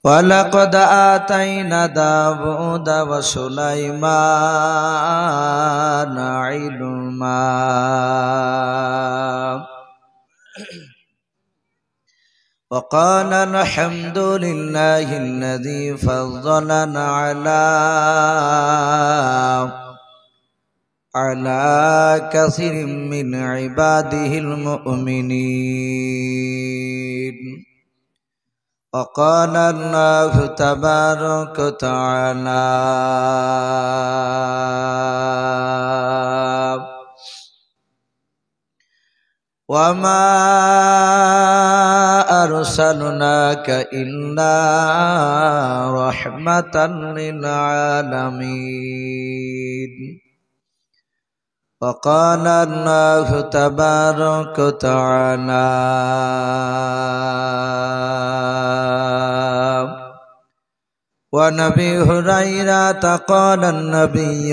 ولقد آتينا داود وسليمان علما وقال الحمد لله الذي فضلنا على كثير من عباده المؤمنين. وقال الله تبارك وتعالى وما أرسلناك إلا رحمة للعالمين. وقال الله تبارك وتعالى وعن أبي هريرة قال النبي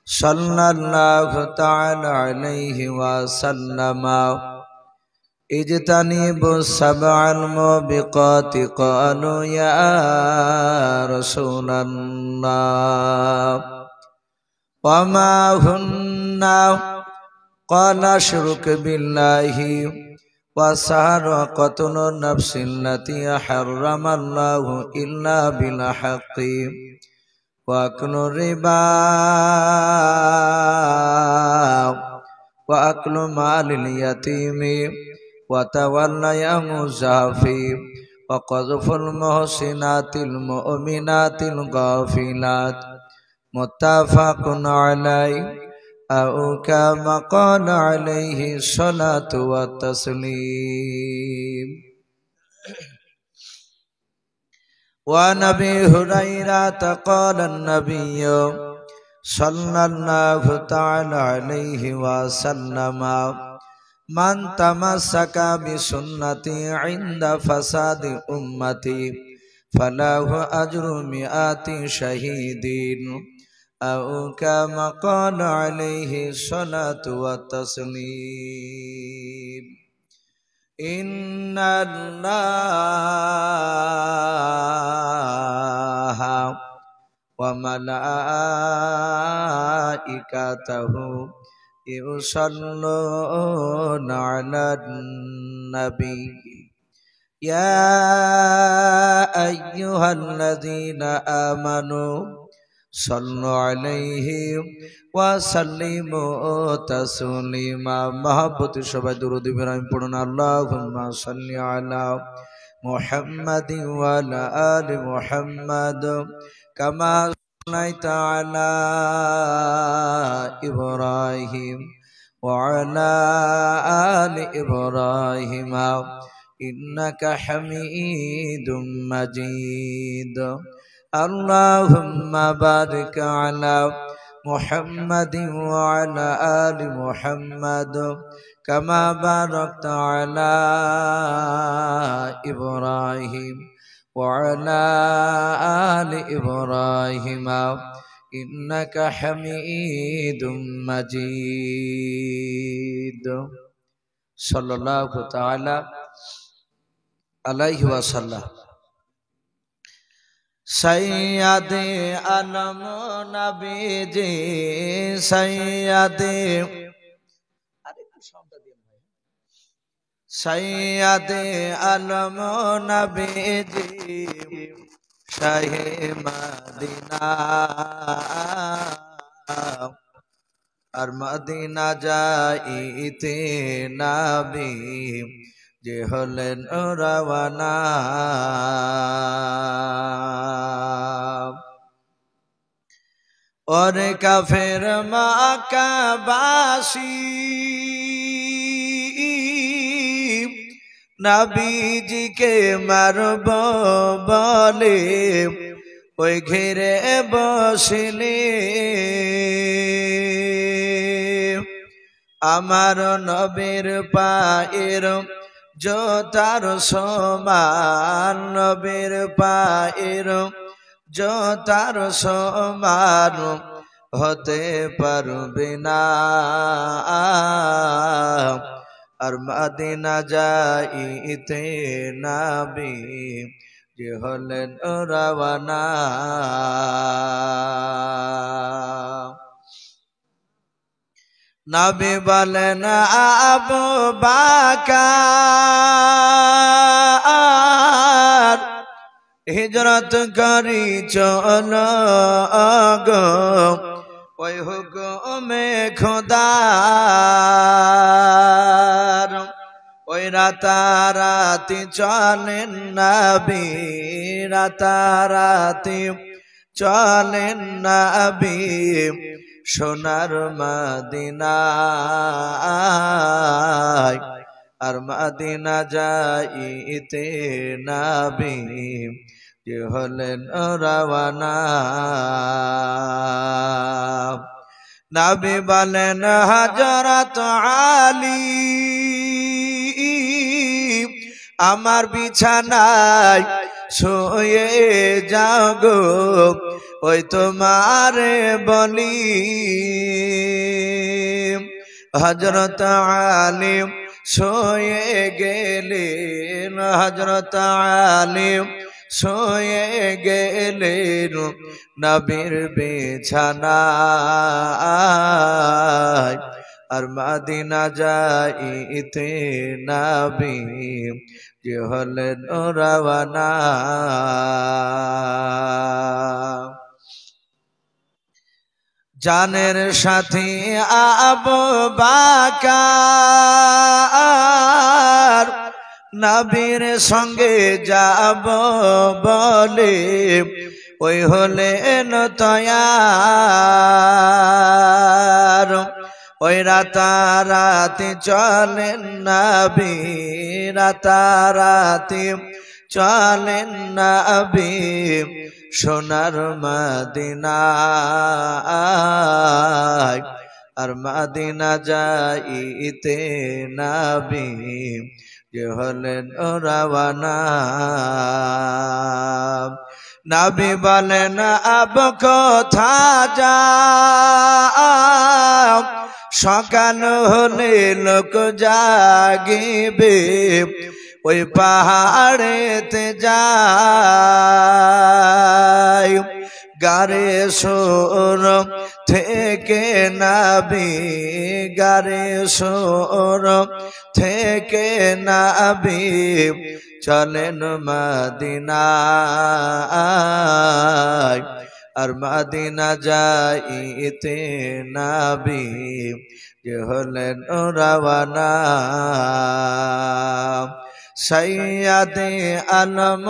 صلى الله تعالى عليه وسلم اجتنبوا السبع الموبقات. قالوا يا رسول الله وما هن؟ قال الشرك بالله والسحر وقتل النفس التي حرم الله إلا بالحق وأكل الربا وأكل مال اليتيم وتولي الزحف وقذف المحصنات المؤمنات الغافلات. متفق عليه أو كما قال عليه الصلاة والتسليم. وعن أبي هريرة قال النبي صلى الله تعالى عليه وسلم من تمسك بسنتي عند فساد أمتي فله أجر 100 شهيد أو كما قال عليه الصلاة والتسليم. إن الله وملائكته يصلون على النبي يا أيها الذين آمنوا صلوا عليه وسلموا تسليما. محبت সবাই দুরূদ ইব্রাহিম পড়ুন। আল্লাহুম্মা সাল্লি আলা মুহাম্মাদিন ওয়া আলা আলি মুহাম্মাদ কামা সাল্লাইতা আলা ইব্রাহিম ওয়া আলা আলি ইব্রাহিম ইন্নাকা হামিদুম মাজিদ। اللهم بارك على محمد وعلى آل محمد كما باركت على إبراهيم وعلى آل إبراهيم إنك حميد مجيد. صلى الله تعالى عليه وسلم. सैयदे आलम नबीजी सैयदे आलम नबीजी शाहे मदीना और मदीना जाइते नबी যে হলেন রওয়ানা। ওরে কাফের মক্কাবাসী নবীজিকে মারব বলে ওই ঘিরে বসলে আমার নবীর পায়ের জোতার সমান, নবীর পায়ের জোতার সমান হতে পারবে না। আর মদিনা যাইতে নবী যে হলেন রাওয়ানা। নবী বলেন আবু বকর হিজরত করি চলো গো ওই হুকুমে খোদার। ওই রাতারাতি চলেন নবী, রাতারাতি চলেন নবী সোনার মদিনায়। আর মদিনা যাইতে নবী যে হলেন রাওয়ানা। নবী বলেন হযরত আলী আমার বিছানায় শুয়ে যাও গো ওই তোমারে বলি। হযরত আলী শুয়ে গেলেন, হযরত আলী শুয়ে গেলেন নবীর বিছানায়। আর মদিনা যাইতে নবী যে হলেন রাওয়ানা। জানের সাথী আবু বকর নবীর সঙ্গে যাব বলে ওই হলেন তয়ার। ওই রাতারাতি চলেন নবী, রাতারাতি চলেন নবী সোনার মদিনায়। আর মদিনা যাইতে নবী যে হলেন রাওয়ানা। নবী বলেন আব কোথা যাও সকাল হলে লোক জাগিবে ওই পাহাড়েতে যাই। গারে সোর থেকে নবী, গারে সোর থেকে নবী চলেন মদিনায়। আর মদিনা যাইতে নবী যে হলেন রাওয়ানা। সৈয়দে আলম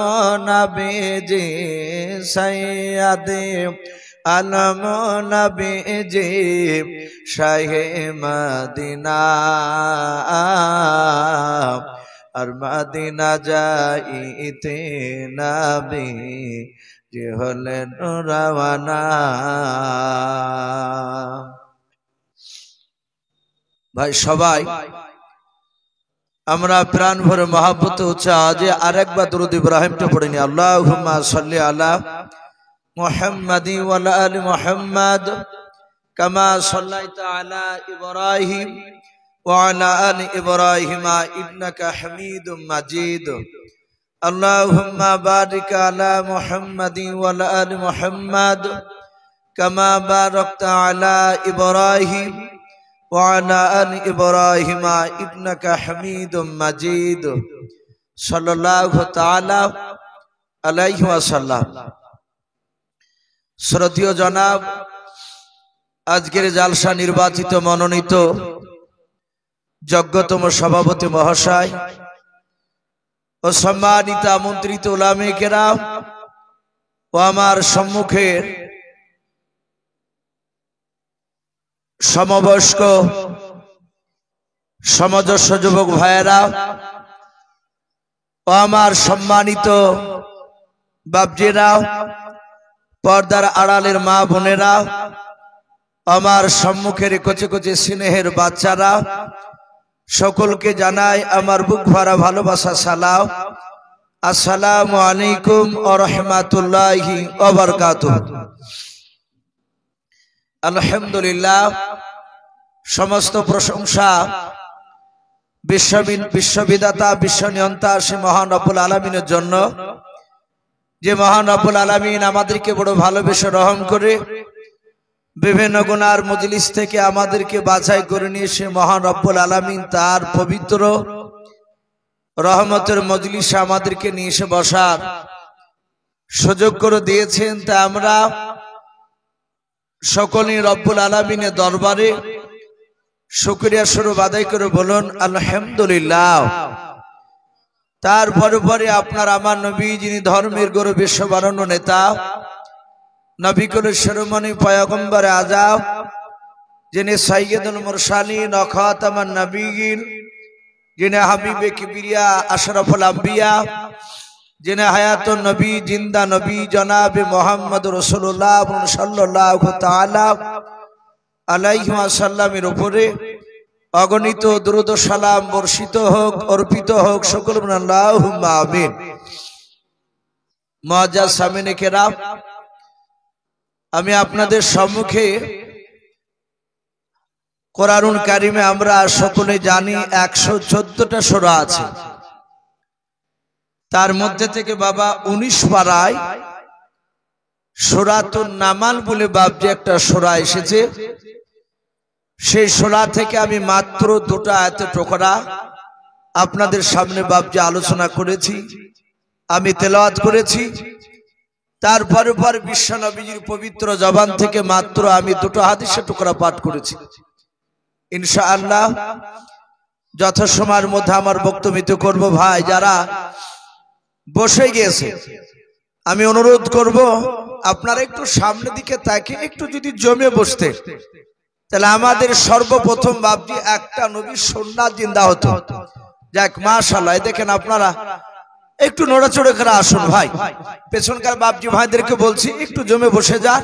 নবীজি, সৈয়দে আলম নবীজি শাহে মদিনা। আর মদিনা যাইতে নবী যে হলেন রাওয়ানা। ভাই সবাই আমরা প্রাণ ভরে মহব্বত হচ্ছে আজে আরেকবার দরুদ ইব্রাহিমটা পড়ে নি। আল্লাহুম্মা সাল্লি আলা মুহাম্মাদি ওয়া আলা আলি মুহাম্মাদ কামা সাল্লাইতা আলা ইব্রাহিম ওয়া আলা আলি ইব্রাহিম ইন্নাকা হামিদুম মাজিদ। আল্লাহুম্মা বারিক আলা মুহাম্মাদি ওয়া আলা আলি মুহাম্মাদ কামা বারাকতা আলা ইব্রাহিম وعلى آل إبراهيم إنك حميد مجيد صلى الله تعالى عليه وسلم। শ্রদ্ধেয় জনাব আজকের জালসা নির্বাচিত মনোনীত যোগ্যতম সভাপতি মহাশয় ও সম্মানিত আমন্ত্রিত উলামায়ে কেরাম ও আমার সম্মুখের সমবয়স্ক সমজস্ব যুবক ভাইয়েরা ও আমার সম্মানিত বাপজিরা, পর্দার আড়ালের মা বোনেরা, আমার সম্মুখের কচি কচি স্নেহের বাচ্চারা, সকলকে জানাই আমার বুক ভরা ভালোবাসা সালাম। আসসালামু আলাইকুম ওয়া রাহমাতুল্লাহি ওয়া বারাকাতুহু। আলহামদুলিল্লাহ, সমস্ত প্রশংসা বিশ্ববিদাতা বিশ্বনিয়ন্তা সে মহান রব্বুল আলামিনের জন্য, যে মহান রব্বুল আলামিন আমাদেরকে বড় ভালোবেসে রহম করে বিভিন্ন গুনার মজলিস থেকে আমাদেরকে বাছাই করে নিয়ে সে মহান রব্বুল আলামিন তার পবিত্র রহমতের মজলিসে আমাদেরকে নিয়ে এসে বসার সুযোগ করে দিয়েছেন। তা আমরা সকলেই রব্বুল আলামিনের দরবারে শুকরিয়া স্বরূপ আদায় করে বলুন আলহামদুলিল্লাহ। তারপরে পরে আপনার আমার নবী, যিনি ধর্মের গৌরব বিশ্ববরণ্য নেতা, নবী কুল শিরোমণি পয়গম্বর আযম, যিনি সাইয়্যিদুল মুরসালিন ও খাতামুন নবিয়্যিন, যিনি হাবিবে কিবরিয়া আশরাফুল আম্বিয়া, যিনি হায়াতুন নবী, জিন্দা নবী জনাবে মুহাম্মদ রাসূলুল্লাহ সাল্লাল্লাহু তাআলা আলাইহি ওয়াসাল্লামের উপরে অগণিত দুরূদ ও সালাম বর্ষিত হোক, অর্পিত হোক। সকল বলেন আল্লাহুম্মা আমিন। মুআজ্জাজ সামিনে কেরাম, আমি আপনাদের সম্মুখে কোরআনুল কারিমে আমরা সকলে জানি 114টা সূরা আছে। তার মধ্যে থেকে বাবা 19 পারায় সূরাতুন নামাল বলে বাপ যে একটা সূরা এসেছে, সেই সূরা থেকে আমি মাত্র 2টা আয়াতের টুকরা আপনাদের সামনে বাপ যে আলোচনা করেছি, আমি তেলাওয়াত করেছি। তারপরে পর বিশ্ব নবীজির পবিত্র জবান থেকে মাত্র আমি 2টো হাদিসের টুকরা পাঠ করেছি। ইনশাআল্লাহ যথাসময়ের মধ্যে আমার বক্তব্য করব। ভাই যারা বসে গিয়েছে, আমি অনুরোধ করব আপনারা একটু সামনের দিকে তাকিয়ে একটু যদি জমে বসতে, তাহলে আমাদের সর্বপ্রথম বাপজি একটা নবীর সুন্নাত জিন্দা হতো। যাক মাশাআল্লাহ, দেখেন আপনারা একটু নড়াচড়ে করে আসুন। ভাই পেছনকার বাপজি ভাইদেরকে বলছি একটু জমে বসে যান।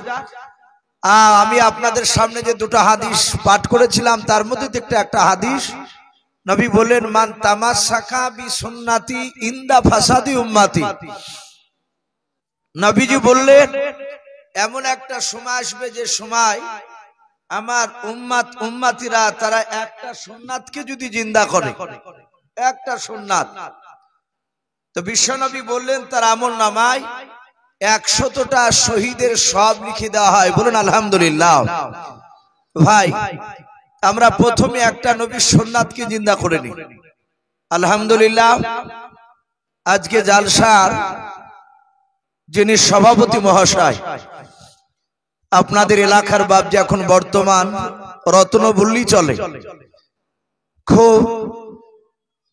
আমি আপনাদের সামনে যে 2টা হাদিস পাঠ করেছিলাম, তার মধ্যে একটা হাদিস নবী বলেন, মান তামাসসাকা বি সুন্নতি ইনদা ফাসাদি উম্মতি। নবীজি বললেন এমন একটা সময় আসবে যে সময় আমার উম্মতিরা তারা একটা সুন্নাতকে যদি জিন্দা করে, একটা সুন্নাত, তো বিশ্বনবী বললেন তার আমল নামায় 100টা শহীদের সব লিখে দেওয়া হয়। বলুন আলহামদুলিল্লাহ। ভাই আমরা প্রথমে একটা নবীর সুন্নাতকে জিন্দা করে নিই, আলহামদুলিল্লাহ। আজকে জালসার যিনি সভাপতি মহাশয়, আপনাদের এলাকার বাপ যে এখন বর্তমান রত্ন বললেই চলে, খুব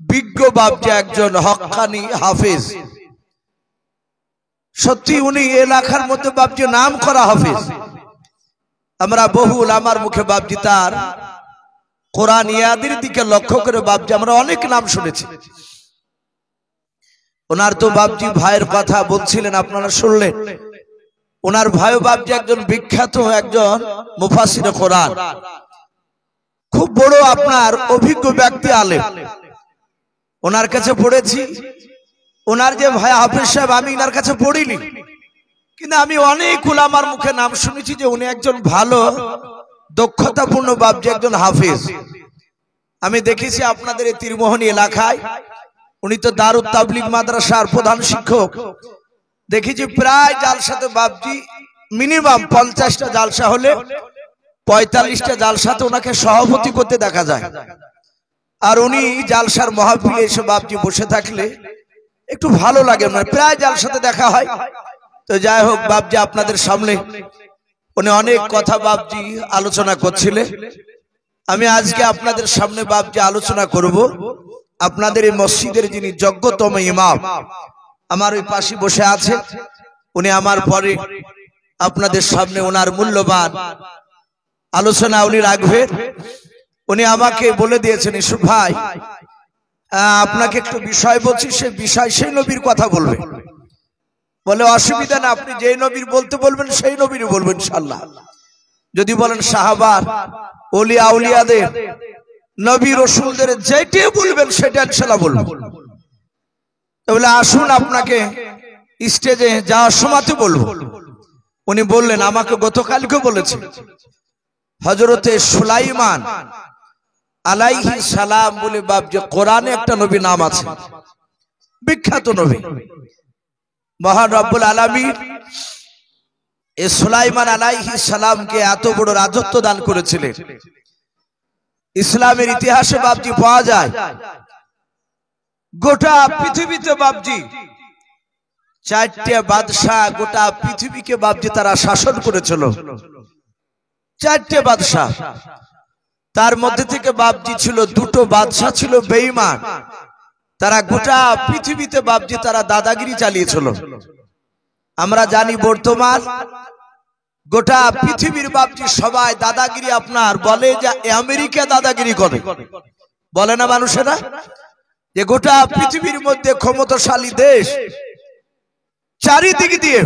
বিজ্ঞ বাপ যে একজন হক্কানি হাফেজ, সত্যি উনি এলাকার মধ্যে বাপজি নাম করা হাফেজ। আমরা বহুল আমার মুখে বাপজি তার কোরআন ইয়াদের দিকে লক্ষ্য করে বাপজি আমরা অনেক নাম শুনেছি। ওনার তো বাপজি ভাইয়ের কথা বলছিলেন, আপনারা শুনলেন। ওনার ভাই বাপজি একজন বিখ্যাত একজন মুফাসসিরে কোরআন, খুব বড় আপনার অভিজ্ঞ ব্যক্তি, আলেম। ওনার কাছে পড়েছি। ওনার যে ভাই হাফেজ সাহেব, আমি ওনার কাছে পড়িনি, কিন্তু আমি অনেক উলামার মুখে নাম শুনেছি যে উনি একজন ভালো দক্ষতাপূর্ণ বাপজি একজন হাফেজ। আমি দেখেছি আপনাদের এই তীরমোহনী এলাকায় উনি তো দারুত তাবলিগ মাদ্রাসার প্রধান শিক্ষক। দেখেছি প্রায় জালসাতে বাপজি মিনিমাম 50টা জালসা হলে 45টা জালসাতে ওনাকে সভাপতি করতে দেখা যায়। আর উনি জালসার মাহফিলে এসে বাপজি বসে থাকলে একটু ভালো লাগে, না প্রায় জালসাতে দেখা হয়। তো যাই হোক বাপজি আপনাদের সামনে উনি অনেক কথা বাপজি আলোচনা করছিলেন। আমি আজকে আপনাদের সামনে বাপজি আলোচনা করব আপনাদের এই মসজিদের যিনি যোগ্যতম ইমাম, আমার ওই পাশে বসে আছে, উনি আমার পরে আপনাদের সামনে ওনার মূল্যবান আলোচনা উনি রাখবেন। উনি আমাকে বলে দিয়েছেন, ইসুফ ভাই আপনাকে একটু বিষয় বলছি, সেই বিষয় সেই নবীর কথা বলবেন। বলে অসুবিধা না, আপনি যেই নবীর বলতে বলবেন সেই নবীর বলবেন ইনশাআল্লাহ। যদি বলেন সাহাবার ওলিয়া আউলিয়াদের নবী রাসূলদের যেটা বলবেন সেটা ইনশাআল্লাহ বলবো। তাহলে আসুন আপনাকে স্টেজে যাওয়ার সময়তে বলবো। উনি বললেন, আমাকে গতকালকে বলেছে হযরতে সুলাইমান আলাইহিস সালাম বলে বাপ যে কোরআনে একটা নবী নাম আছে, বিখ্যাত নবী। মহান রব্বুল আলামিন এই সুলাইমান আলাইহিস সালামকে এত বড় রাজত্ব দান করেছিলেন। ইসলামের ইতিহাসে বাপজি পাওয়া যায় গোটা পৃথিবীতে বাপজি চারটে বাদশাহ গোটা পৃথিবীকে বাপজি তারা শাসন করেছিল। চারটে বাদশাহ, তার মধ্যে থেকে বাপজি ছিল দুটো বাদশাহ ছিল বেঈমান। তারা গোটা পৃথিবীতে বাপজি তারা দাদাগিরি চালিয়েছিল। আমরা জানি বর্তমান গোটা পৃথিবীর বাপজি সবাই দাদাগিরি আপনার বলে যে আমেরিকা দাদাগিরি করে, বলে না মানুষেরা, যে গোটা পৃথিবীর মধ্যে ক্ষমতাশালী দেশ চারিদিক দিয়ে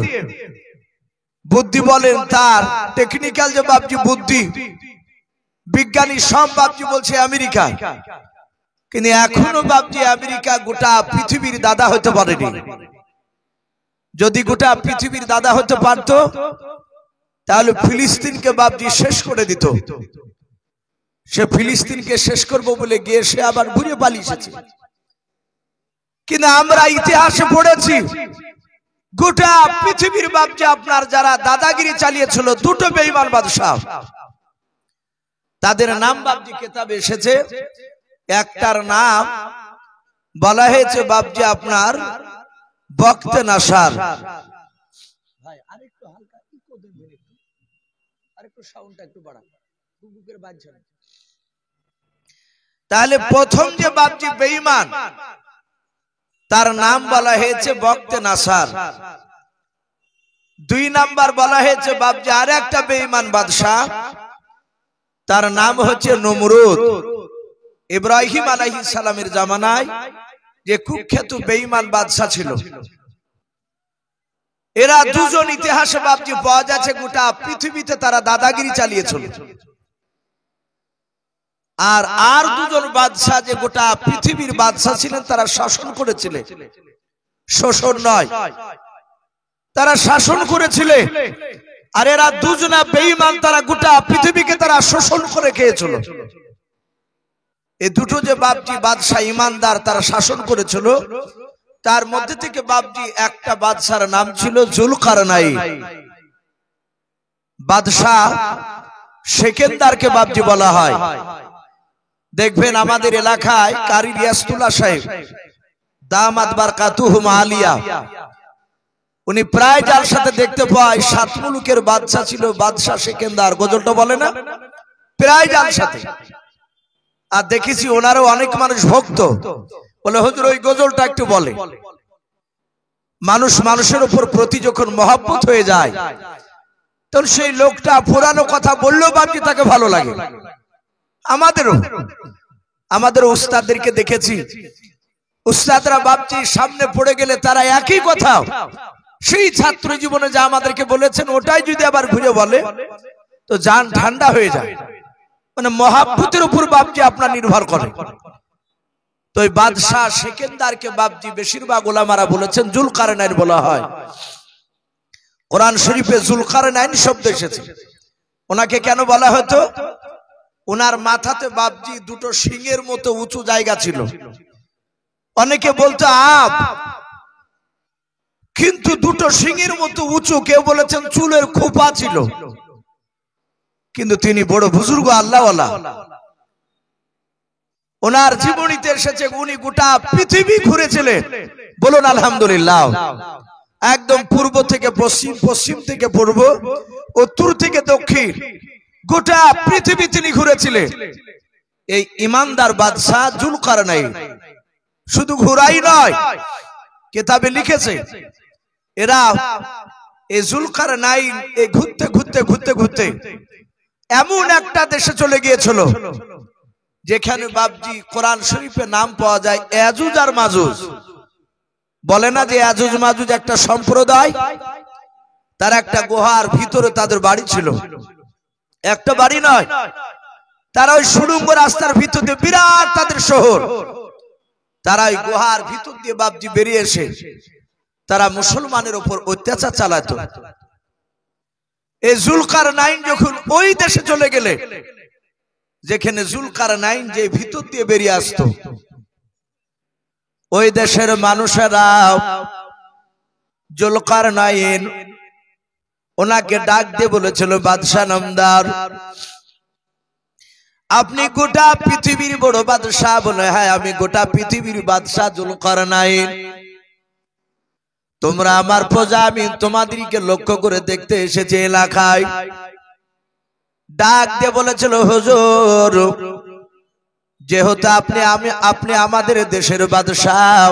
বুদ্ধি বলেন তার টেকনিক্যাল যে বাপজি বুদ্ধি বিজ্ঞানী সব বাপজি বলছে আমেরিকা, কিন্তু এখনো বাপজি আমেরিকা গোটা পৃথিবীর দাদা হতে পারেনি। যদি গোটা পৃথিবীর দাদা হতে পারত তাহলে ফিলিস্তিনকে বাপজি শেষ করে দিত। সে ফিলিস্তিনকে শেষ করব বলে গিয়ে সে আবার ঘুরে পালিয়েছে। কিন্তু আমরা ইতিহাসে পড়েছি গোটা পৃথিবীর বাপজি আপনার যারা দাদাগিরি চালিয়েছিল দুটো বেঈমান বাদশাহ, তাদের নাম বাপজি কিতাবে এসেছে। একটার নাম বলা হয়েছে বাপজি আপনার বখতে নাসার। ভাই আরেকটু হালকা ইকো দেন, আরেকটু সাউন্ডটা একটু বাড়ান, গুগুকের বাজছে না। তাহলে প্রথম যে বাপজি বেঈমান তার নাম বলা হয়েছে বখতে নাসার। দুই নাম্বার বলা হয়েছে বাপজি আর একটা বেঈমান বাদশাহ, তার নাম হচ্ছে নমরুদ। ইব্রাহিম আলাইহিস সালামের জামানায় যে কুখ্যাত বেঈমান বাদশাহ ছিল, এরা দুজন ইতিহাসে বাপজি পাওয়া যাচ্ছে গোটা পৃথিবীতে তারা দাদাগিরি চালিয়েছিল। আর দুজন বাদশাহ যে গোটা পৃথিবীর বাদশাহ ছিলেন তারা শাসন করেছিলেন, শোষণ নয়, তারা শাসন করেছিলেন। আর এরা দুজনা বেঈমান, তারা গোটা পৃথিবীকে তারা শোষণ করে খেয়েছিল। এই দুটো যে বাপজি বাদশাহ ইমানদার তারা শাসন করেছিল, তার মধ্যে থেকে বাপজি একটা বাদশার নাম ছিল জুলকারনাইন। বাদশাহ সেকেন্দারকে বাপজি বলা হয়। দেখবেন আমাদের এলাকায় কারি রিয়াসতুল্লাহ সাহেব দামাত বারকাতুহুম আলিয়া, উনি প্রায় যার সাথে দেখতে পাই সাত মুলুকের বাদশাহ ছিল বাদশাহ সেকেন্দার, গজলটা বলে না, প্রায় যার সাথে। আর দেখেছি ওনারও অনেক মানুষ ভক্ত, বলে হুজুর ওই গজলটা একটু বলে। মানুষ মানুষের উপর প্রতি যখন মহব্বত হয়ে যায় তখন সেই লোকটা পুরানো কথা বললেও বাপজি তাকে ভালো লাগে। আমাদের উস্তাদদেরকে দেখেছি, উস্তাদরা বাপজি সামনে পড়ে গেলে তারা একই কথা সেই ছাত্র জীবনে যা আমাদেরকে বলেছেন ওটাই যদি আবার ঘুরে বলে তো জান ঠান্ডা হয়ে যায়। মানে মহাব্বতের উপর বাপজি আপনার নির্ভর করে। তো এই বাদশাহ সেকেন্দারকে বাপজি বেশিরভাগ ওলামারা বলেছেন জুলকারনাইন বলা হয়। কোরআন শরীফে জুলকারনাইন শব্দ এসেছে। ওনাকে কেন বলা হতো? ওনার মাথাতে বাপজি দুটো সিংহের মতো উঁচু জায়গা ছিল। অনেকে বলতো আপ, কিন্তু দুটো সিংহের মতো উঁচু, কেউ বলেছেন চুলের খোপা ছিল। কিন্তু তিনি বড় বুজুর্গ আল্লাহওয়ালা। ওনার জীবনীতে এসেছে উনি গোটা পৃথিবী ঘুরেছিলেন। বলুন আলহামদুলিল্লাহ। একদম পূর্ব থেকে পশ্চিম, পশ্চিম থেকে পূর্ব, উত্তর থেকে দক্ষিণ, গোটা পৃথিবী তিনি ঘুরেছিলেন। এই ইমানদার বাদশাহ জুলকারনাইন শুধু ঘুরাই নয়, কিতাবে লিখেছে এরা এই জুলকারনাইন এই ঘুরতে ঘুরতে ঘুরতে ঘুরতে এমন একটা দেশে চলে গিয়েছিল যেখানে বাপজি কোরআন শরীফে নাম পাওয়া যায় ইয়াজুজ আর মাজুজ। বলে না যে ইয়াজুজ মাজুজ একটা সম্প্রদায়, তার একটা গুহার ভিতরে তাদের বাড়ি ছিল। একটা বাড়ি নয়, তারা ওই সুড়ঙ্গ রাস্তার ভিতর দিয়ে বিরাট তাদের শহর, তারা ওই গুহার ভিতর দিয়ে বাপজি বেরিয়ে এসে তারা মুসলমানের উপর অত্যাচার চালাতো। এই জুলকারনাইন যখন ওই দেশে চলে গেলে, যেখানে জুলকারনাইন যে ভিতর দিয়ে বেরিয়ে আসতো, ওই দেশের মানুষেরা জুলকারনাইন ওনাকে ডাক দিয়ে বলেছিল, বাদশাহ নামদার, আপনি গোটা পৃথিবীর বড় বাদশাহ? বলে, হ্যাঁ আমি গোটা পৃথিবীর বাদশাহ জুলকারনাইন। তোমরা আমার প্রজা, আমি তোমাদেরকে লক্ষ্য করে দেখতে এসেছি এলাকায়। ডাক দিয়ে বলেছিল, হুজুর, যেহেতু আপনি আমাদের দেশের বাদশাহ,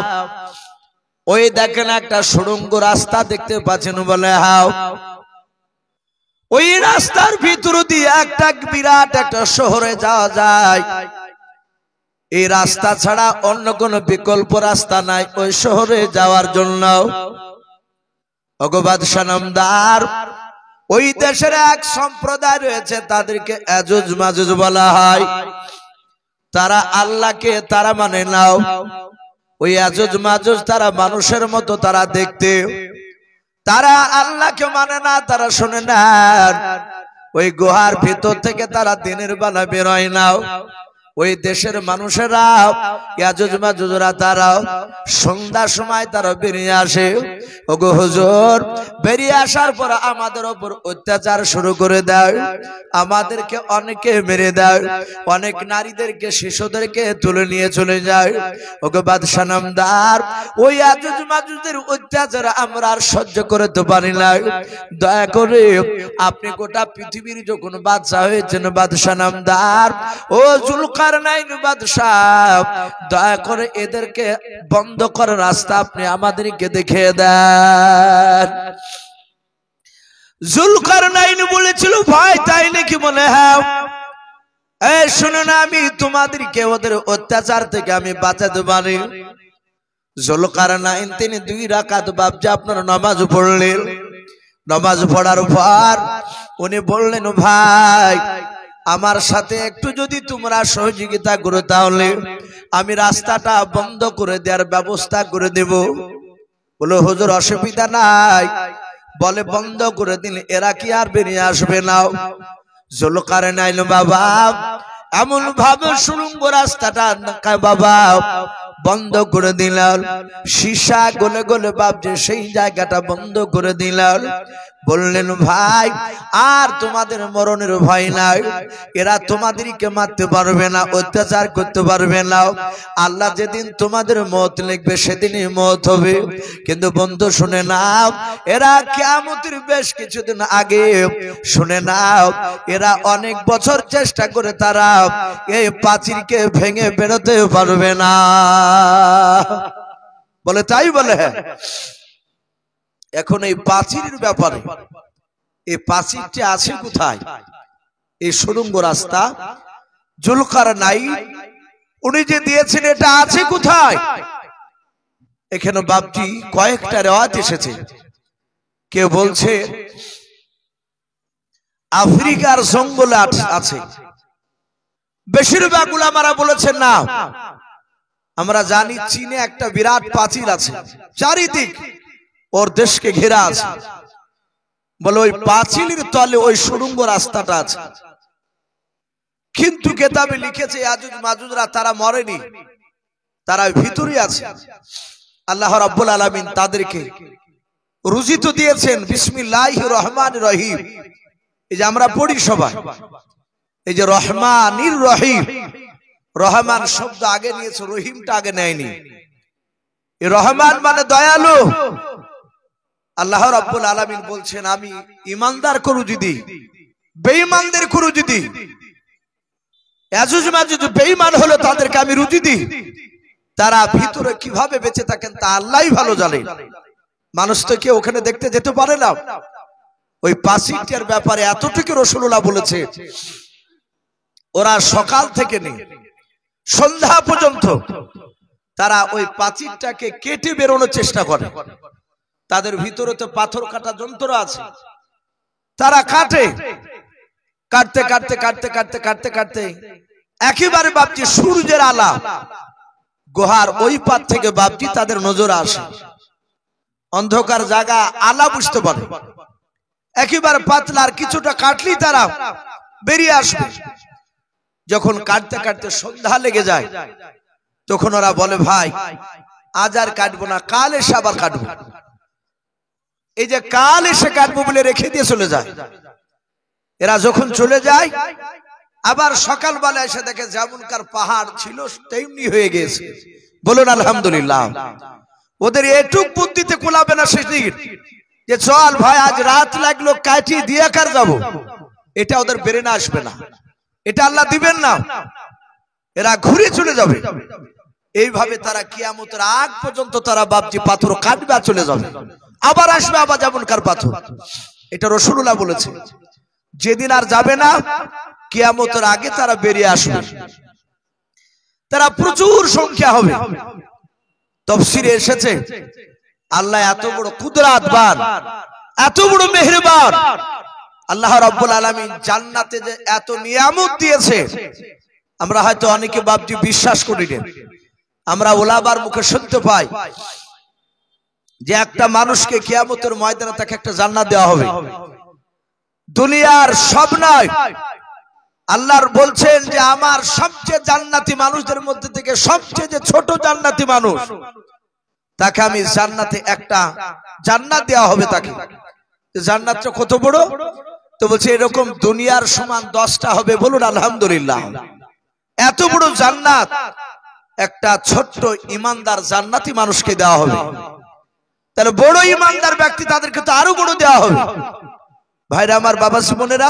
ওই দেখেন একটা সুড়ঙ্গ রাস্তা দেখতে পাচ্ছেন? বলে, হ্যাঁ। ওই রাস্তার ভিতর দিয়ে একটা বিরাট একটা শহরে যাওয়া যায়। এই রাস্তা ছাড়া অন্য কোনো বিকল্প রাস্তা নাই ওই শহরে যাওয়ার জন্য। ওগো বাদশাহ নামদার, ওই দেশের এক সম্প্রদায় রয়েছে, তাদেরকে ইয়াজুজ মাজুজ বলা হয়। তারা আল্লাহকে তারা মানে নাও। ওই ইয়াজুজ মাজুজ তারা মানুষের মতো তারা দেখতে, তারা আল্লাহকে মানে না, তারা শোনে না। ওই গুহার ভিতর থেকে তারা দিনের বেলা বেরোয় না। ওই দেশের মানুষেরা ইয়াজুজ মাজুজরা তারা সন্ধ্যার সময় তারা বেরিয়ে আসে। ওগো হুজুর, বেরিয়ে আসার পর আমাদের উপর অত্যাচার শুরু করে দেয়, আমাদেরকে অনেকে মেরে দেয়, অনেক নারীদেরকে শিশুদেরকে তুলে নিয়ে চলে যায়। ওগো বাদশাহ নামদার, ওই ইয়াজুজ মাজুজদের অত্যাচার আমরা আর সহ্য করতে পারি না। দয়া করে আপনি গোটা পৃথিবীর যখন বাদশাহ হয়েছেন বাদশাহ নামদার, ও জুলকারনাইন বাদশাহ, দয়া করে এদেরকে বন্ধ করার রাস্তা আপনি আমাদেরকে দেখিয়ে দেন। জুলকারনাইন বলেছিল, ভাই তাই নাকি? বলে, হ্যাঁ। এই শুনুন, আমি তোমাদেরকে ওদের অত্যাচার থেকে আমি বাঁচাতে পারি। জুলকারনাইন তিনি 2 রাকাত বাবজি আপনার নামাজ পড়লেন। নামাজ পড়ার পর উনি বললেন, ভাই আমার সাথে একটু যদি তোমরা সহযোগিতা করো তাহলে আমি রাস্তাটা বন্ধ করে দেওয়ার ব্যবস্থা করে দেব। বলে, হুজুর অসুবিধা নাই। বলে, বন্ধ করে দিন, এরা কি আর বেরিয়ে আসবে না? জুলকারনাইন বাবা এমন ভাবে সুড়ঙ্গ রাস্তাটা বাবা বন্ধ করে দিলেন। সীসা গলে গলে বাবজি সেই জায়গাটা বন্ধ করে দিলেন। বললেন, ভাই আর তোমাদের মরণের ভয় নাই, এরা তোমাদেরকে মারতে পারবে না, অত্যাচার করতে পারবে না। আল্লাহ যেদিন তোমাদের মওত লিখবে সেদিনই মওত হবে। কিন্তু বন্ধু শুনে নাও, এরা কিয়ামতের বেশ কিছুদিন আগে শুনে নাও, এরা অনেক বছর চেষ্টা করে তারা এই প্রাচীরকে ভেঙে বেরোতে পারবে না। বলে, তাই? বলে, হ্যাঁ। এখন এই প্রাচীরের ব্যাপারে, এই প্রাচীরটি আছে কোথায়? এই সুড়ঙ্গ রাস্তা জুলকারনাইন উনি যে দিয়েছেন, এটা আছে কোথায়? এখানে বাবজি কয়েকটা রিওয়ায়াত এসেছে। কেউ বলছে আফ্রিকার জঙ্গলে আছে, বেশিরভাগ উলামারা বলেছেন না। আমরা জানি চীনে একটা বিরাট প্রাচীর আছে, চারিদিক ওর দেশকে ঘেরা আছে। বলে ওই প্রাচীরের তলে ওই সুড়ঙ্গ রাস্তাটা আছে। কিন্তু কিতাবে লিখেছে ইয়াজুজ মাজুজরা তারা মরেনি, তারা ভিতরে আছে। আল্লাহ রাব্বুল আলামিন তাদেরকে রুজি তো দিয়েছেন। বিসমিল্লাহির রহমানির রহিম, এই যে আমরা পড়ি সবাই, এই যে রহমানির রহিম, রহমান শব্দ আগে নিয়েছে, রহিমটা আগে নেয়নি। এই রহমান মানে দয়ালু। আল্লাহ রাব্বুল আলামিন বলছেন, আমি ঈমানদার করু যদি বেঈমানদের করু যদি, ইয়াজুজ মাজুজ বেঈমান হলো তাদেরকে আমি রুজি দিই, তারা ভিতরে কিভাবে বেঁচে থাকেন তা আল্লাহই ভালো জানে। মানুষ তো কেউ ওখানে দেখতে যেতে পারে না। ওই প্রাচীরটার ব্যাপারে এতটুকু রাসূলুল্লাহ বলেছে, ওরা সকাল থেকে নিয়ে সন্ধ্যা পর্যন্ত তারা ওই প্রাচীরটাকে কেটে বেরোনোর চেষ্টা করে। তাদের ভিতরে তো পাথর কাটা যন্ত্র আছে, তারা কাটে, কাটতে কাটতে কাটতে কাটতে কাটতে কাটতে একেবারে বাবজি সূর্যের আলা গুহার ওই পার থেকে বাবজি তাদের নজরে আসে। অন্ধকার জায়গা, আলা বুঝতে পারে, একেবারে পাতলা, আর কিছুটা কাটলেই তারা বেরিয়ে আসবে। যখন কাটতে কাটতে সন্ধ্যা লেগে যায়, তখন ওরা বলে, ভাই আজ আর কাটবো না, কাল এসে আবার কাটবো। এই যে কাল এসে কাটবো বলে রেখে দিয়ে চলে যায়। এরা যখন চলে যায় আবার সকালবেলা এসে দেখে যেমনকার পাহাড় ছিল তেমনি হয়ে গেছে। বলুন আলহামদুলিল্লাহ। ওদের এটুক বুদ্ধিতে কোলাবে না সেদিন যে চল ভাই আজ রাত লাগলো কাটিয়ে দিয়ে কার যাবো, এটা ওদের ব্রেনে আসবে না, এটা আল্লাহ দিবেন না। এরা ঘুরে চলে যাবে। এইভাবে তারা কিয়ামতের আগ পর্যন্ত তারা বাপজি পাথর কাটবে আর চলে যাবে, আবার আসবে আবার যেমনকার পাথর। এটা রাসূলুল্লাহ বলেছে। যেদিন আর যাবে না কিয়ামতের আগে তারা বেরিয়ে আসবে, তারা প্রচুর সংখ্যা হবে। তাফসীরে এসেছে আল্লাহ এত বড় কুদরতবান, এত বড় মেহেরবান, আল্লাহ রাব্বুল আলামিন জান্নাতে যে এত নিয়ামত দিয়েছে আমরা হয়তো অনেকে বাপজি বিশ্বাস করি না। আমরা ওলামার মুখে শুনতে পাই যে একটা মানুষকে কিয়ামতের ময়দানে তাকে একটা জান্নাত দেওয়া হবে। দুনিয়ার সব নয়, আল্লাহর বলছেন যে আমার সবচেয়ে জান্নাতি মানুষদের মধ্যে থেকে সবচেয়ে যে ছোট জান্নাতি মানুষ তাকে আমি জান্নাতে একটা জান্নাত দেওয়া হবে। তাকে জান্নাতটা কত বড়, তো বলছে এরকম দুনিয়ার সমান 10টা হবে। বলুন আলহামদুলিল্লাহ। এত বড় জান্নাত একটা ছোট্ট ইমানদার জান্নাতি মানুষকে দেওয়া হবে। তাহলে বড় ইমানদার ব্যক্তি তাদেরকে তো আরো বড় দেওয়া হবে। ভাইরা আমার, বাবাজি বোনেরা,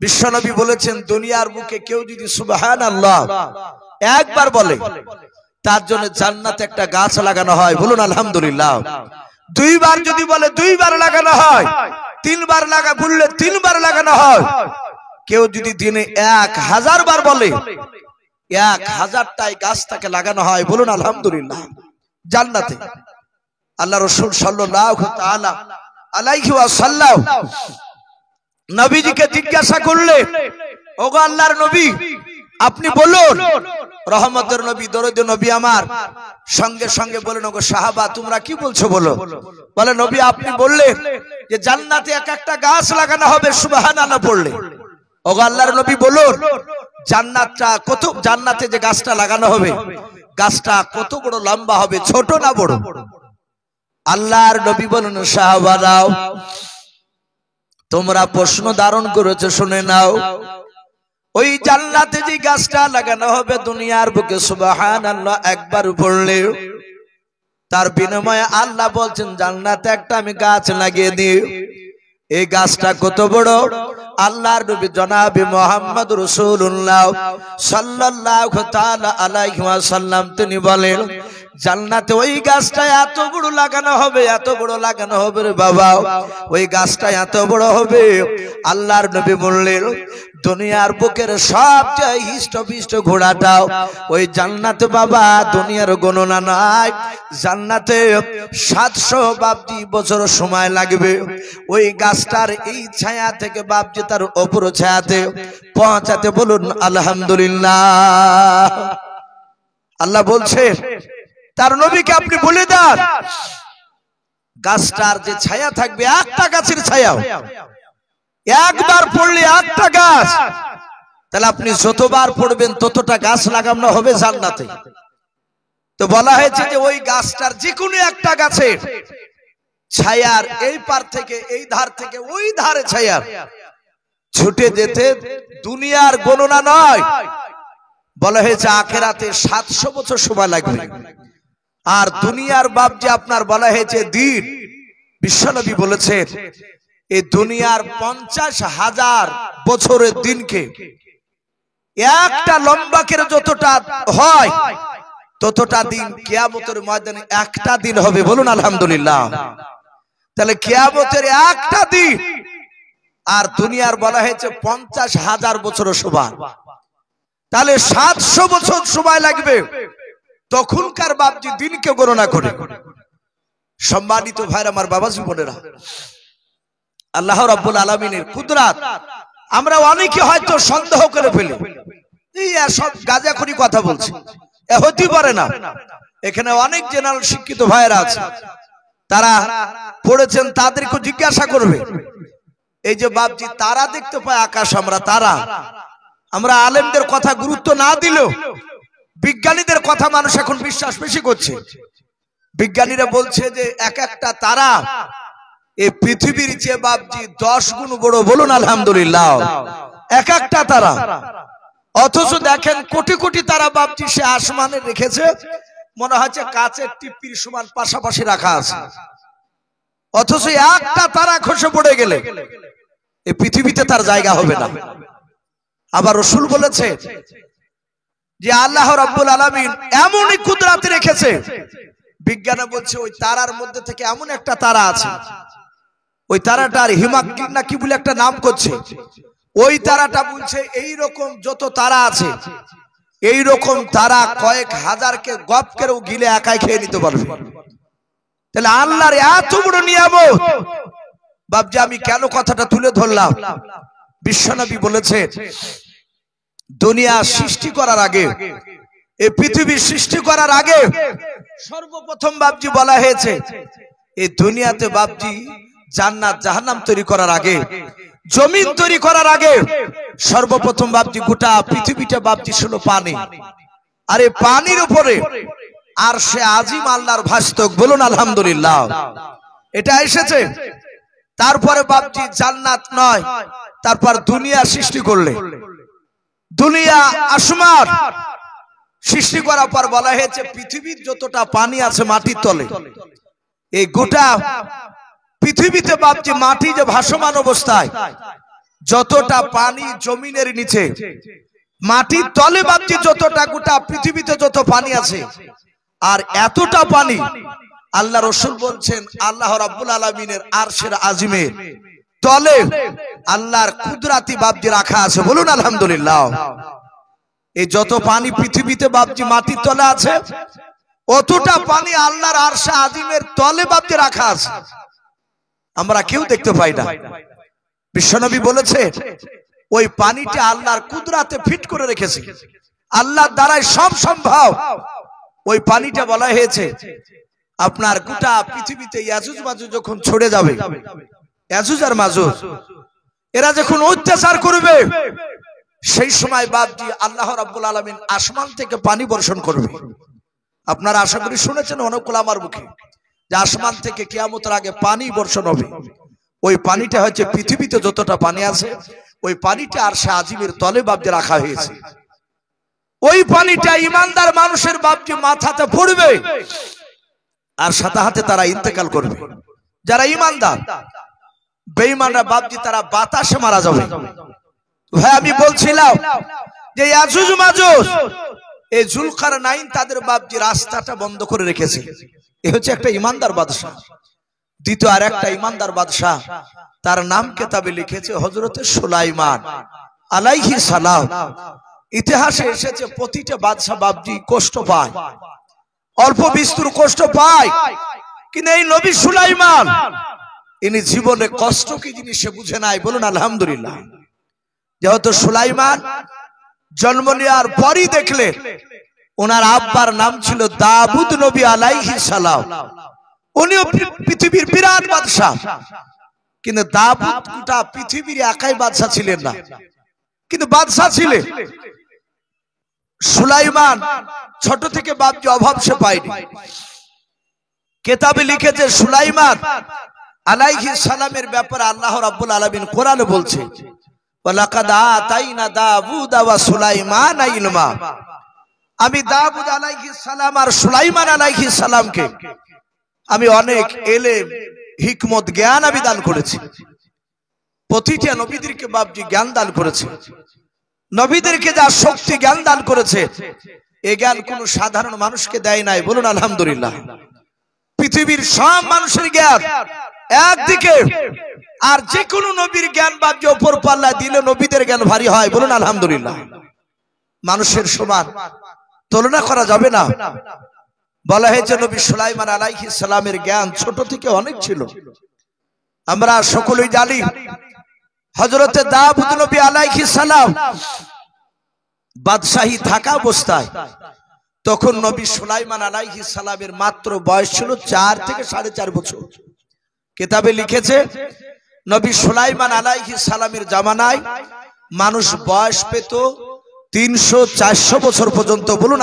বিশ্বনবী বলেছেন দুনিয়ার বুকে কেউ যদি সুবহানাল্লাহ একবার বলে তার জন্য জান্নাতে একটা গাছ লাগানো হয়। বলুন আলহামদুলিল্লাহ। দুইবার যদি বলে 2বার লাগানো হয়, 3বার বললে 3বার লাগানো হয়। কেউ যদি দিনে 1000 বার বলে 1000টাই গাছ তাকে লাগানো হয়। বলুন আলহামদুলিল্লাহ। জান্নাতে আল্লাহ রাসূল সাল্লাল্লাহু তাআলা আলাইহি ওয়াসাল্লাম নবীজিকে জিজ্ঞাসা করলে, ওগো আল্লাহর নবী আপনি বলুন। রহমতের নবী, দরুদ নবী আমার সঙ্গে সঙ্গে বলেন, ওগো সাহাবা তোমরা কি বলছো বলো। বলে নবী আপনি বললেন যে জান্নাতে এক একটা গাছ লাগানো হবে সুবহানাল্লাহ পড়লে। ওগো আল্লাহর নবী বলুন জান্নাতটা কত, জান্নাতে যে গাছটা লাগানো হবে গাছটা কত বড় লম্বা হবে, ছোট না বড়? আল্লাহর নবী বলেন সাহাবারাও তোমরা প্রশ্ন ধারণ করেছো, শুনে নাও। ওই জান্নাতে যে গাছটা লাগানো হবে দুনিয়ার বুকে সুবহানাল্লাহ একবার পড়লে তার বিনিময়ে আল্লাহ বলছেন জান্নাতে একটা আমি গাছ লাগিয়ে দিই। এই গাছটা কত বড়? আল্লাহর নবী জনাবে মুহাম্মদ রাসূলুল্লাহ সাল্লাল্লাহু তাআলা আলাইহি ওয়াসাল্লাম তিনি বলেন জান্নাতে ওই গাছটা এত বড় লাগানো হবে, এত বড় লাগানো হবে রে বাবা, ওই গাছটা এত বড় হবে। আল্লাহর নবী বললেন দুনিয়ার বুকের সবচেয়ে হিষ্টপিষ্ট ঘোড়াটাও ওই জান্নাতে বাবা দুনিয়ার গণনা নাই। জান্নাতে 700 বাপজি বছর সময় লাগবে ওই গাছটার এই ছায়া থেকে বাপজি তার উপর ছায়াতে পৌঁছাতে। বলুন আলহামদুলিল্লাহ। আল্লাহ বলছে তার নবীকে আপনি বলে দেন গাছটার যে ছায়া থাকবে একটা গাছের ছায়া একবার পড়লে একটা গাছ, তাহলে আপনি যতবার পড়বেন ততটা গাছ লাগানো হবে জান্নাতে। তো বলা হয়েছে যে ওই গাছটার যে কোনো একটা গাছের ছায়ার এই পার থেকে এই ধার থেকে ওই ধারে ছায়ার ছুটে যেতে দুনিয়ার গণনা নয়, বলা হয়েছে আখিরাতে 700 বছর সময় লাগবে। আর দুনিয়ার বাপ যে আপনার বলা হয়েছে দিন, বিশ্বনবী বলেছেন এই দুনিয়ার 50,000 বছরের দিনকে একটা লম্বা করে যতটা হয় ততটা দিন কিয়ামতের ময়দানে একটা দিন হবে। বলুন আলহামদুলিল্লাহ। তাহলে কিয়ামতের একটা দিন আর দুনিয়ার বলা হয়েছে 50,000 বছর সময়, তাহলে 700 বছর সময় লাগবে। তখনকার বাপজি দিনকে গণনা করে। সম্মানিত ভাইরা আমার, বাবাজি বোনেরা, আল্লাহ রাব্বুল আলামিনের কুদরত আমরা অনেকে হয়তো সন্দেহ করে ফেলি, এই সব গাঁজাখুরি কথা বলছে, হতে পারে না। এখানে অনেক জেনারেল শিক্ষিত ভাইরা আছে, তারা পড়েছেন, তাদেরকে জিজ্ঞাসা করবে এই যে বাপজি তারা দেখতে পায় আকাশ, আমরা আলেমদের কথা গুরুত্ব না দিলেও বিজ্ঞানীদের কথা মানুষ এখন বিশ্বাস বেশি করছে। বিজ্ঞানীরা বলছে যে এক একটা তারা এই পৃথিবীর চেয়ে বাপজি 10 গুণ বড়, বলুন আলহামদুলিল্লাহ। এক একটা তারা, অথচ দেখেন কোটি কোটি তারা বাপজি সে আসমানে রেখেছে, মনে হচ্ছে কাচের টিপ্পির সমান পাশাপাশি রাখা আছে। অথচ একটা তারা খসে পড়ে গেলে এই পৃথিবীতে তার জায়গা হবে না। আবার রাসূল বলেছে যে আল্লাহ রাব্বুল আলামিন এমনই কুদরত রেখেছে, বিজ্ঞানে বলছে ওই তারার মধ্যে থেকে এমন একটা তারা আছে, ওই তারাটার হিমাগ্রিড না কি বলে একটা নাম করছে, ওই তারাটা বলছে এই রকম যত তারা আছে, এই রকম তারা কয়েক হাজারকে গপ করেও গিলে একাই খেয়ে নিতে পারবে। তাহলে আল্লাহর এত বড় নিয়ামত বাপজি। আমি কেন কথাটা তুলে ধরলাম, বিশ্বনবী বলেছে দুনিয়া সৃষ্টি করার আগে, এই পৃথিবী সৃষ্টি করার আগে সর্বপ্রথম বাপজি বলা হয়েছে এই দুনিয়াতে বাপজি জান্নাত জাহান্নাম তৈরি করার আগে, জমিন তৈরি করার আগে সর্বপ্রথম বাপজি গোটা পৃথিবীটা বাপজি ছিল পানি। আর এই পানির উপরে আরশে আজিম আল্লাহর ভাস্তক, বলুন আলহামদুলিল্লাহ। এটা এসেছে তারপরে বাপজি জান্নাত নয়, তারপর দুনিয়া সৃষ্টি করলে, দুনিয়া আসমান সৃষ্টি করার পর বলা হয়েছে পৃথিবীর যতটা পানি আছে মাটির তলে, এই গোটা পৃথিবীতে বাপজি মাটি যে ভাসমান অবস্থায়, যতটা পানি জমিনের নিচে মাটির তলে বাপজি যতটা গোটা পৃথিবীতে যত পানি আছে, আর এতটা পানি আল্লাহ রাসূল বলছেন আল্লাহ রাব্বুল আলামিনের আরশের আজিমের তলে আল্লাহর কুদরতি বাপজি রাখা আছে, বলুন আলহামদুলিল্লাহ। এই যত পানি পৃথিবীতে বাপজি মাটির তলে আছে, অতটা পানি আল্লাহর আরশে আজিমের তলে বাপজি রাখা আছে, আমরা কেউ দেখতে পাই না। বিশ্বনবী বলেছে ওই পানিটা আল্লাহর কুদরতে ফিট করে রেখেছে, আল্লাহর দ্বারাই সব সম্ভব। ওই পানিটা বলা হয়েছে আপনার গোটা পৃথিবীতে ইয়াজুজ মাজুজ যখন ছড়ে যাবে, ইয়াজুজ আর মাজুজ এরা যখন অত্যাচার করবে, সেই সময় বাপজি আল্লাহ রাব্বুল আলামিন আসমান থেকে পানি বর্ষণ করবে। আপনারা আশা করি শুনেছেন অনেক আমার মুখে যে আসমান থেকে কিয়ামতের আগে পানি বর্ষণ হবে। ওই পানিটা হচ্ছে পৃথিবীতে যতটা পানি আছে, ওই পানিটা আরশে আজিমের তলে বাপজি রাখা হয়েছে। ওই পানিটা ইমানদার মানুষের বাপজি মাথাতে পড়বে, আর সাথে সাথে তারা ইন্তেকাল করবে। যারা ইমানদার, বেঈমানরা বাপজি তারা বাতাসে মারা যাবে। ভাই আমি বলছিলাম যে ইয়াজুজ মাজুজ এই জুলকারনাইন তাদের বাপজি রাস্তাটা বন্ধ করে রেখেছে। এ হচ্ছে একটা ইমানদার বাদশা। দ্বিতীয় আর একটা ইমানদার বাদশা, তার নাম কিতাবে লিখেছে হযরতে সুলাইমান আলাইহিস সালাম। ইতিহাসে এসেছে প্রতিটা বাদশা বাপজি কষ্ট পায়, অল্প বিস্তর কষ্ট পায়, কিন্তু এই নবী সুলাইমান ইনি জীবনে কষ্ট কি জিনিস সে বুঝে নাই, বলুন আলহামদুলিল্লাহ। যেহেতু সুলাইমান জন্ম নেওয়ার পরই দেখলে ওনার আব্বার নাম ছিল দাউদ নবী আলাইহিস সালাম। উনিও পৃথিবীর বিরাট বাদশা, কিন্তু দাউদ গোটা পৃথিবীর একাই বাদশা ছিলেন না, কিন্তু বাদশা ছিলেন। সুলাইমান ছোট থেকে বাপজি অভাব সে পায়নি। কিতাবে লিখেছে সুলাইমান আলাইহিস সালামের ব্যাপারে আল্লাহ রাব্বুল আলামিন কোরআনে বলছে ওয়ালাকাদ আতাইনা দাউদা ওয়া সুলাইমান ইলমা। আমি দাউদ আলাইহিস সালাম আর সুলাইমান আলাইহিস সালামকে আমি অনেক ইলম হিকমত জ্ঞান আমি দান করেছি। প্রতিটা নবীদেরকে বাপজি জ্ঞান দান করেছে, নবীদেরকে যা শক্তি জ্ঞান দান করেছে এই জ্ঞান কোন সাধারণ মানুষকে দেয় নাই, বলুন আলহামদুলিল্লাহ। পৃথিবীর সব মানুষের জ্ঞান একদিকে, আর যে কোনো নবীর জ্ঞান বাপজি উপর পাল্লা দিলে নবীদের জ্ঞান ভারী হয়, বলুন আলহামদুলিল্লাহ। মানুষের সমান তুলনা করা যাবে না। বলা হয়েছে নবী সুলাইমান আলাইহিস সালামের জ্ঞান ছোট থেকে অনেক ছিল। আমরা সকলেই জানি হযরতে দাউদ নবী আলাইহিস সালাম বাদশাহী থাকা অবস্থায় তখন নবী সুলাইমান আলাইহিস সালামের মাত্র বয়স ছিল 4 থেকে 4.5 বছর। কিতাবে লিখেছে নবী সুলাইমান আলাইহিস সালামের জামানায় মানুষ বয়স পেত 300-400 বছর পর্যন্ত, বলুন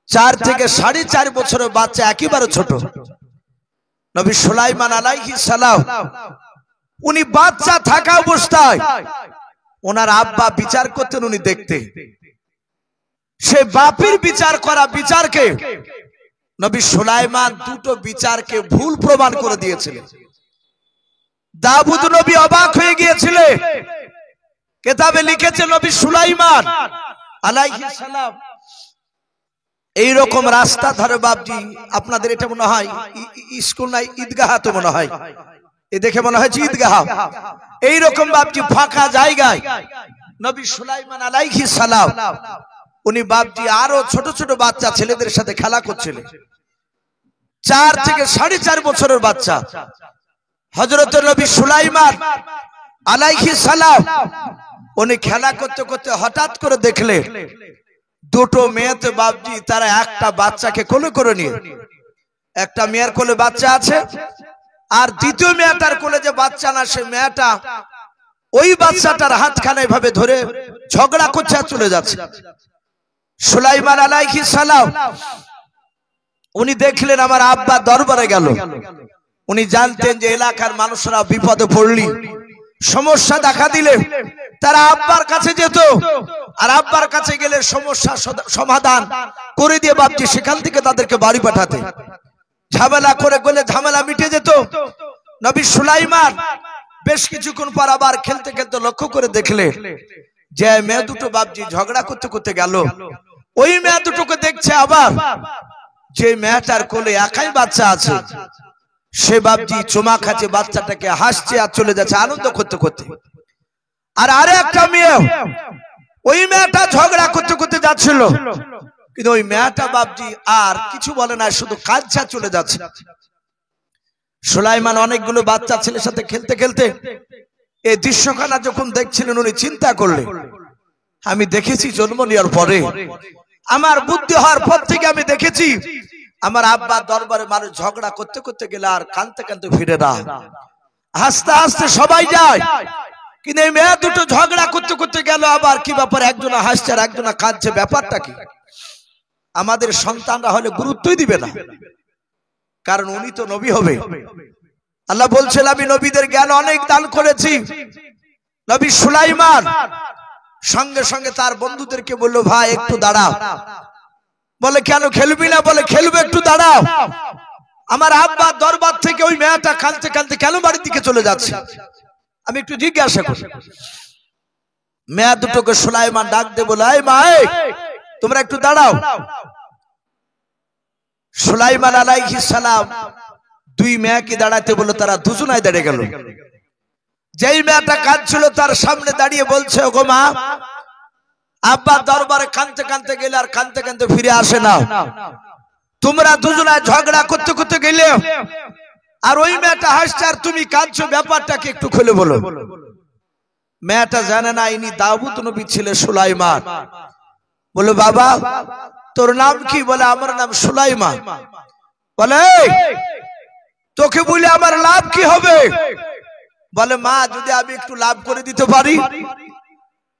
4 থেকে 4.5 বছরের বাচ্চা, একেবারে ছোট। নবী সুলাইমান আলাইহিস সালাম উনি বাচ্চা থাকা অবস্থায় ওনার আব্বা বিচার করতেন, উনি দেখতে। সে বাপের বিচার করা বিচারকে নবী সুলাইমান দুটো বিচারকে ভুল প্রমাণ করে দিয়েছিলেন। দাউদ নবী অবাক হয়ে গিয়েছিলেন। কিতাবে লিখেছে নবী সুলাইমান আলাইহিস সালাম এইরকম রাস্তা ধারে বাপজি, আপনাদের এটা মনে হয় স্কুল নাই, ঈদগাহ তো মনে হয়, এ দেখে মনে হয় ঈদগাহ, এইরকম বাপজি ফাঁকা জায়গায় নবী সুলাইমান আলাইহিস সালাম উনি বাপজি আরো ছোট ছোট বাচ্চা ছেলেদের সাথে খেলা করছিলেন। 4 থেকে 4.5 বছরের বাচ্চা হযরত নবী সুলাইমান আলাইহিস সালাম উনি খেলা করতে করতে হঠাৎ করে দেখলেন দুটো মেয়েতে বাপজি তারা একটা বাচ্চাকে কোলে করে নিয়ে, একটা মেয়ের কোলে বাচ্চা আছে আর দ্বিতীয় মেয়েটার কোলে যে বাচ্চা না, সে মেয়েটা ওই বাচ্চাটার হাতখানা এভাবে ধরে ঝগড়া করছে আর চলে যাচ্ছে। সুলাইমান আলাইহিস সালাম উনি দেখলেন আমার আব্বা দরবারে গেল। উনি জানতেন যে এলাকার মানুষরা বিপদে পড়লি, সমস্যা দেখা দিলে তারা আব্বার কাছে যেত, আর আব্বার কাছে গেলে সমস্যা সমাধান করে দিয়ে বাপজি সেখান থেকে তাদেরকে বাড়ি পাঠাতে। ঝামেলা করে গেলে ঝামেলা মিটে যেত। নবী সুলাইমান বেশ কিছুক্ষণ পর আবার খেলতে খেলতে লক্ষ্য করে দেখলেন যে মেয়ে দুটো বাপজি ঝগড়া করতে করতে গেল। ওই মেয়ে দুটোকে দেখছে আবার যে মেয়েটার কোলে একাই বাচ্চা আছে, সে বাপজি চুমা খাচ্ছে বাচ্চাটাকে, হাসছে আর চলে যাচ্ছে আনন্দ করতে করতে। আর আরে একটা মেয়ে, ওই মেয়েটা ঝগড়া করতে করতে যাচ্ছিল, কিন্তু ওই মেয়েটা বাপজি আর কিছু বলে না, শুধু কাঁদছে চলে যাচ্ছে। সুলাইমান অনেকগুলো বাচ্চা ছেলের সাথে খেলতে খেলতে এই দৃশ্যখানা যখন দেখছিলেন উনি চিন্তা করলেন, আমি দেখেছি জন্ম নেওয়ার পরে, আমার বুদ্ধি হওয়ার পর থেকে আমি দেখেছি আমার আব্বার দরবারে মানুষ ঝগড়া করতে করতে গেলে আর কাঁদতে কাঁদতে ফিরে না, হাসতে হাসতে সবাই যায়। কিন্তু এই মেয়ে দুটো ঝগড়া করতে করতে গেল, আবার কি ব্যাপার, একজনা হাসছে আর একজনা কাঁদছে, ব্যাপারটা কি? আমাদের সন্তানরা হলে গুরুত্বই দিবে না, কারণ উনি তো নবী হবে। আল্লাহ বলছেন আমি নবীদের জ্ঞান অনেক দান করেছি। নবী সুলাইমান সঙ্গে সঙ্গে তার বন্ধুদেরকে বললো, ভাই একটু দাঁড়াও। বলে কেন খেলবি না? বলে খেলবে, একটু দাঁড়াও। আমার আব্বা দরবার থেকে ওই মেয়েটা কাঁদতে কাঁদতে কেন বাড়ির দিকে চলে যাচ্ছে, আমি একটু জিজ্ঞাসা করি। মেয়ে দুটোকে সুলাইমান ডাক দিয়ে বলে, এই মা, তোমরা একটু দাঁড়াও। সুলাইমান আলাইহিস সালাম দুই মেয়েকে দাঁড়াতে বলল, তারা দুজনাই দাঁড়িয়ে গেল। যেই মেয়েটা কাঁদছিল তার সামনে দাঁড়িয়ে বলছে, ওগো মা, আব্বা দরবারে কাঁদতে কাঁদতে গেলে আর কাঁদতে কাঁদতে ফিরে আসে না, তোমরা দুজনায় ঝগড়া করতে করতে গেলে আর ওই মেয়েটা হাসছে আর তুমি কাঁদছো, ব্যাপারটাকে একটু খুলে বলো। মেয়েটা জানে না ইনি দাউদ নবী ছিলেন সুলাইমান। বলে বাবা তোর নাম কি? বলে আমার নাম সুলাইমান। বলে তোকে বলে আমার লাভ কি হবে? বলে মা, যদি আমি একটু লাভ করে দিতে পারি।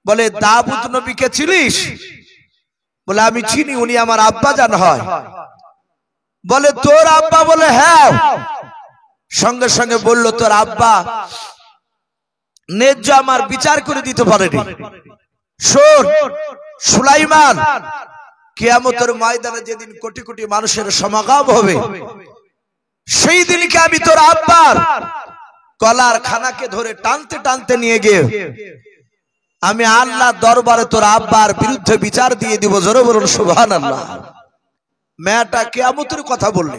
বলে দাউদ নবীকে চিনিস? বলে আমি চিনি, উনি আমার আব্বা জান হয়। বলে তোর আব্বা? বলে হ্যাঁ। সঙ্গে সঙ্গে বলল, তোর আব্বা ন্যায্য আমার বিচার করে দিতে পারেনি। শোন সুলাইমান, কিয়ামতের ময়দানে যেদিন কোটি কোটি মানুষের সমাগম হবে, সেই দিনকে আমি তোর আব্বার কলার খানাকে ধরে টানতে টানতে নিয়ে গিয়ে আমি আল্লাহ দরবারে তোর আব্বার বিরুদ্ধে বিচার দিয়ে দিব। জোরে বলুন সুবহানাল্লাহ। মেয়েটা কিয়ামতের কথা বললে।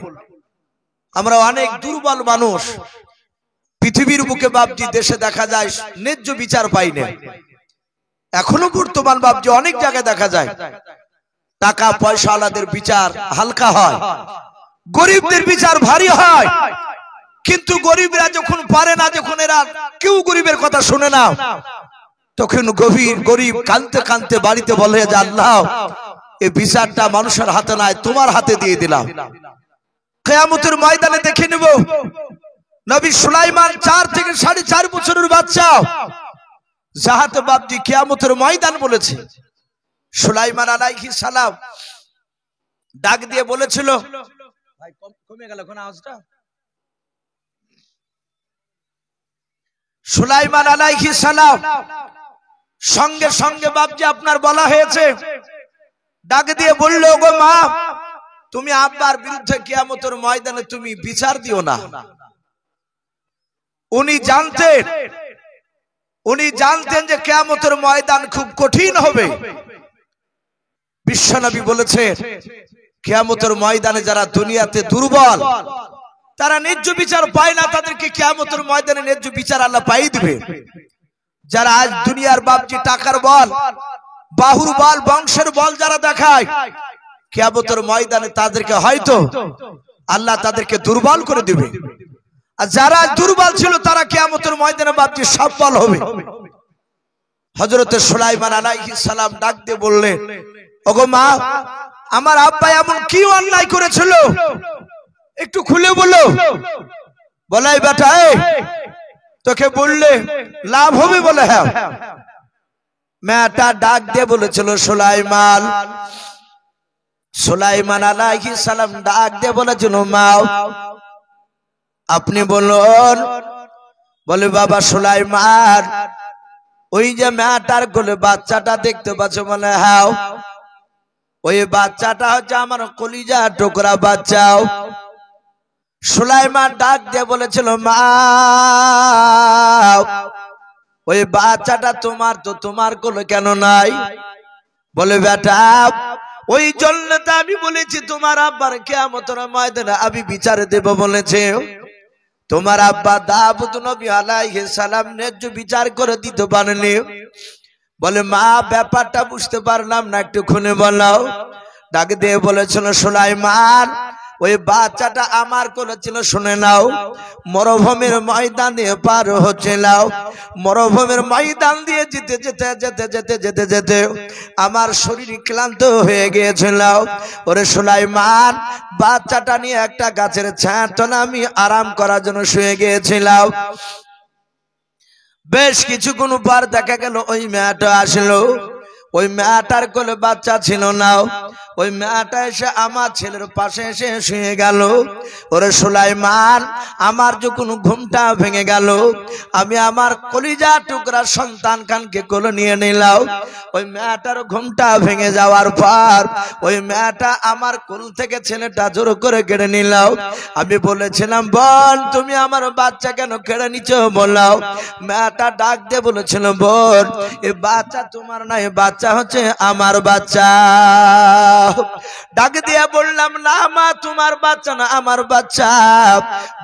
আমরা অনেক দুর্বল মানুষ, পৃথিবীর বুকে বাপজি দেশে দেখা যায় ন্যায্য বিচার পাই না। এখনো বর্তমান বাপজি অনেক জায়গায় দেখা যায় টাকা পয়সাওয়ালাদের বিচার হালকা হয়, গরিবদের বিচার ভারী হয়। কিন্তু গরিবরা যখন পারে না, যখন এরা কেউ গরিবের কথা শুনে না, তখন গরিব কাঁদতে কাঁদতে বাড়িতে বলে যে আল্লাহ, এই বিচারটা মানুষের হাতে নাই, তোমার হাতে দিয়ে দিলাম। কিয়ামতের ময়দানে দেখে নেব নবী সুলাইমান 4 থেকে 4.5 বছরের বাচ্চা, যাহাতে বাপজি কিয়ামতের ময়দান বলেছে। সুলাইমান আলাইহিস সালাম ডাক দিয়ে বলেছিল, ভাই কমে গেল কোন আওয়াজটা। সুলাইমান আলাইহিস সালাম সঙ্গে সঙ্গে বাপজি আপনার বলা হয়েছে, ডাক দিয়ে বলল, গো মা, তুমি আব্বার বিরুদ্ধে কিয়ামতের ময়দানে তুমি বিচার দিও না। উনি জানতেন যে কিয়ামতের ময়দান খুব কঠিন হবে। বিশ্বনবী বলেছে, কিয়ামতের ময়দানে যারা দুনিয়াতে দুর্বল, তারা ন্যায্য বিচার পায় না, তাদেরকে কিয়ামতের ময়দানে ন্যায্য বিচার আল্লাহ পাইয়ে দিবে। যারা আজ দুনিয়ার বাপজি টাকার বল, বাহুর বল, বংশের বল যারা দেখায়, কিয়ামতের ময়দানে তাদেরকে হয়তো আল্লাহ তাদেরকে দুর্বল করে দিবে। আর যারা দুর্বল ছিল তারা কিয়ামতের ময়দানে বাপজি সফল হবে। হযরত সুলাইমান আলাইহিস সালাম ডাক দিয়ে বললেন, ওগো মা, আমার আব্বা এমন কি অন্যায় করেছিল একটু খুলে বলো। বলাই বেটা, তোকে বললে লাভ হবে? বলে হ্যাঁ। মেয়েটা ডাক দিয়ে বলেছিল, সুলাইমান আলাইহিস সালাম ডাক দিয়ে বলেছিল, মা আপনি বলুন। বলে, বাবা সুলাইমান, ওই যে মেয়েটার কোলে বাচ্চাটা দেখতে পাচ্ছ? বলে হ্যাঁ। ওই বাচ্চাটা হচ্ছে আমার কলিজা টুকরা বাচ্চা। সুলাইমান ডাক দিয়ে বলেছিল, মা ওই বাচ্চাটা তোমার, তো তোমার কোলে কেন নাই? বলে, বেটা ওই জন্য তো আমি বলেছি তোমার আব্বার কিয়ামতের ময়দানে আমি বিচার দেব বলেছে। তোমার আব্বা দাউদ নবী আলাইহিস সালাম ন্যায্য বিচার করে দিতে পারেনি। বলে, মা ব্যাপারটা বুঝতে পারলাম না, একটু খুলে বলো। ডাক দিয়ে বলেছিল, সুলাইমান ওই বাচ্চাটা আমার কোলে ছিল, শুনে নাও। মরুভূমির ময়দান দিয়ে পার হচ্ছিল, মরুভূমির ময়দান দিয়ে যেতে যেতে যেতে যেতে যেতে যেতে আমার শরীর ক্লান্ত হয়ে গিয়েছিল। ওরে সুলাইমান, বাচ্চাটা নিয়ে একটা গাছের ছায়াতলে আমি আরাম করার জন্য শুয়ে গিয়েছিলাম। বেশ কিছুক্ষণ পর দেখা গেল ওই মেয়েটা আসলো। ওই মেয়েটার কোলে বাচ্চা ছিল না। ওই মেয়েটা এসে আমার ছেলের পাশে এসে শুয়ে গেল। ওরে সুলাইমান, আমার যখন ঘুমটা ভেঙে গেল, আমি আমার কলিজা টুকরা সন্তান খানকে কোলে নিয়ে নিলাম। ওই মেয়েটার ঘুমটা ভেঙে যাওয়ার পর ওই মেয়েটা আমার কোল থেকে ছেলেটা জোর করে কেড়ে নিলাম। আমি বলেছিলাম, বোন তুমি আমার বাচ্চা কেন কেড়ে নিচ্ছ? বললাম। মেয়েটা ডাক দিয়ে বলেছিল, বোন এই বাচ্চা তোমার না, এই বাচ্চা হচ্ছে আমার বাচ্চা। ডাক দিয়ে বললাম, না মা, তোমার বাচ্চা না, আমার বাচ্চা।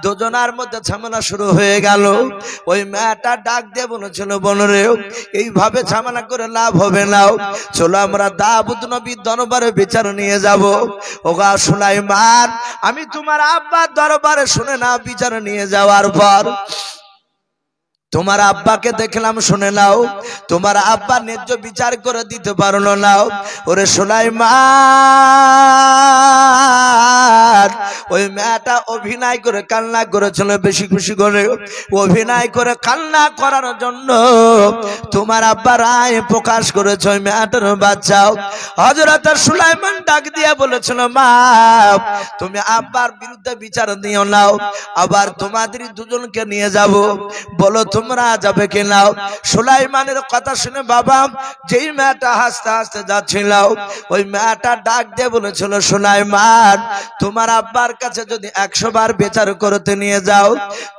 দুজনার মধ্যে ঝামেলা শুরু হয়ে গেল। ওই মেয়েটা ডাক দিয়ে বলেছিল, বোনরে এইভাবে ঝামেলা করে লাভ হবে না, চলো আমরা দাউদ নবীর দরবারে বিচার নিয়ে যাব। ওগা সুলাইমান, আমি তোমার আব্বার দরবারে শুনে না বিচার নিয়ে যাওয়ার পর তোমার আব্বাকে দেখলাম, শুনে নাও, তোমার আব্বা ন্যায্য বিচার করে দিতে পারলো না। ওরে সুলাইমান, ওই মেয়েটা অভিনয় করে কান্না করেছিল, বেশি খুশি করে অভিনয় করে কান্না করার জন্য তোমার আব্বা রায় প্রকাশ করেছে ওই মেয়েটার বাচ্চাও। হযরত সুলাইমান ডাক দিয়ে বলেছিল, মা তুমি আব্বার বিরুদ্ধে বিচার দিও নাও, আবার তোমাদের দুজনকে নিয়ে যাব, বলো তোমরা যাবে কিনা। সুলাইমানের কথা শুনে বাবা যেই মেয়েটা হাসতে হাসতে যাচ্ছিল, ওই মেয়েটা ডাক দিয়ে বলেছিল, সুলাইমান তোমার আব্বার কাছে যদি 100 বার বিচার করতে নিয়ে যাও,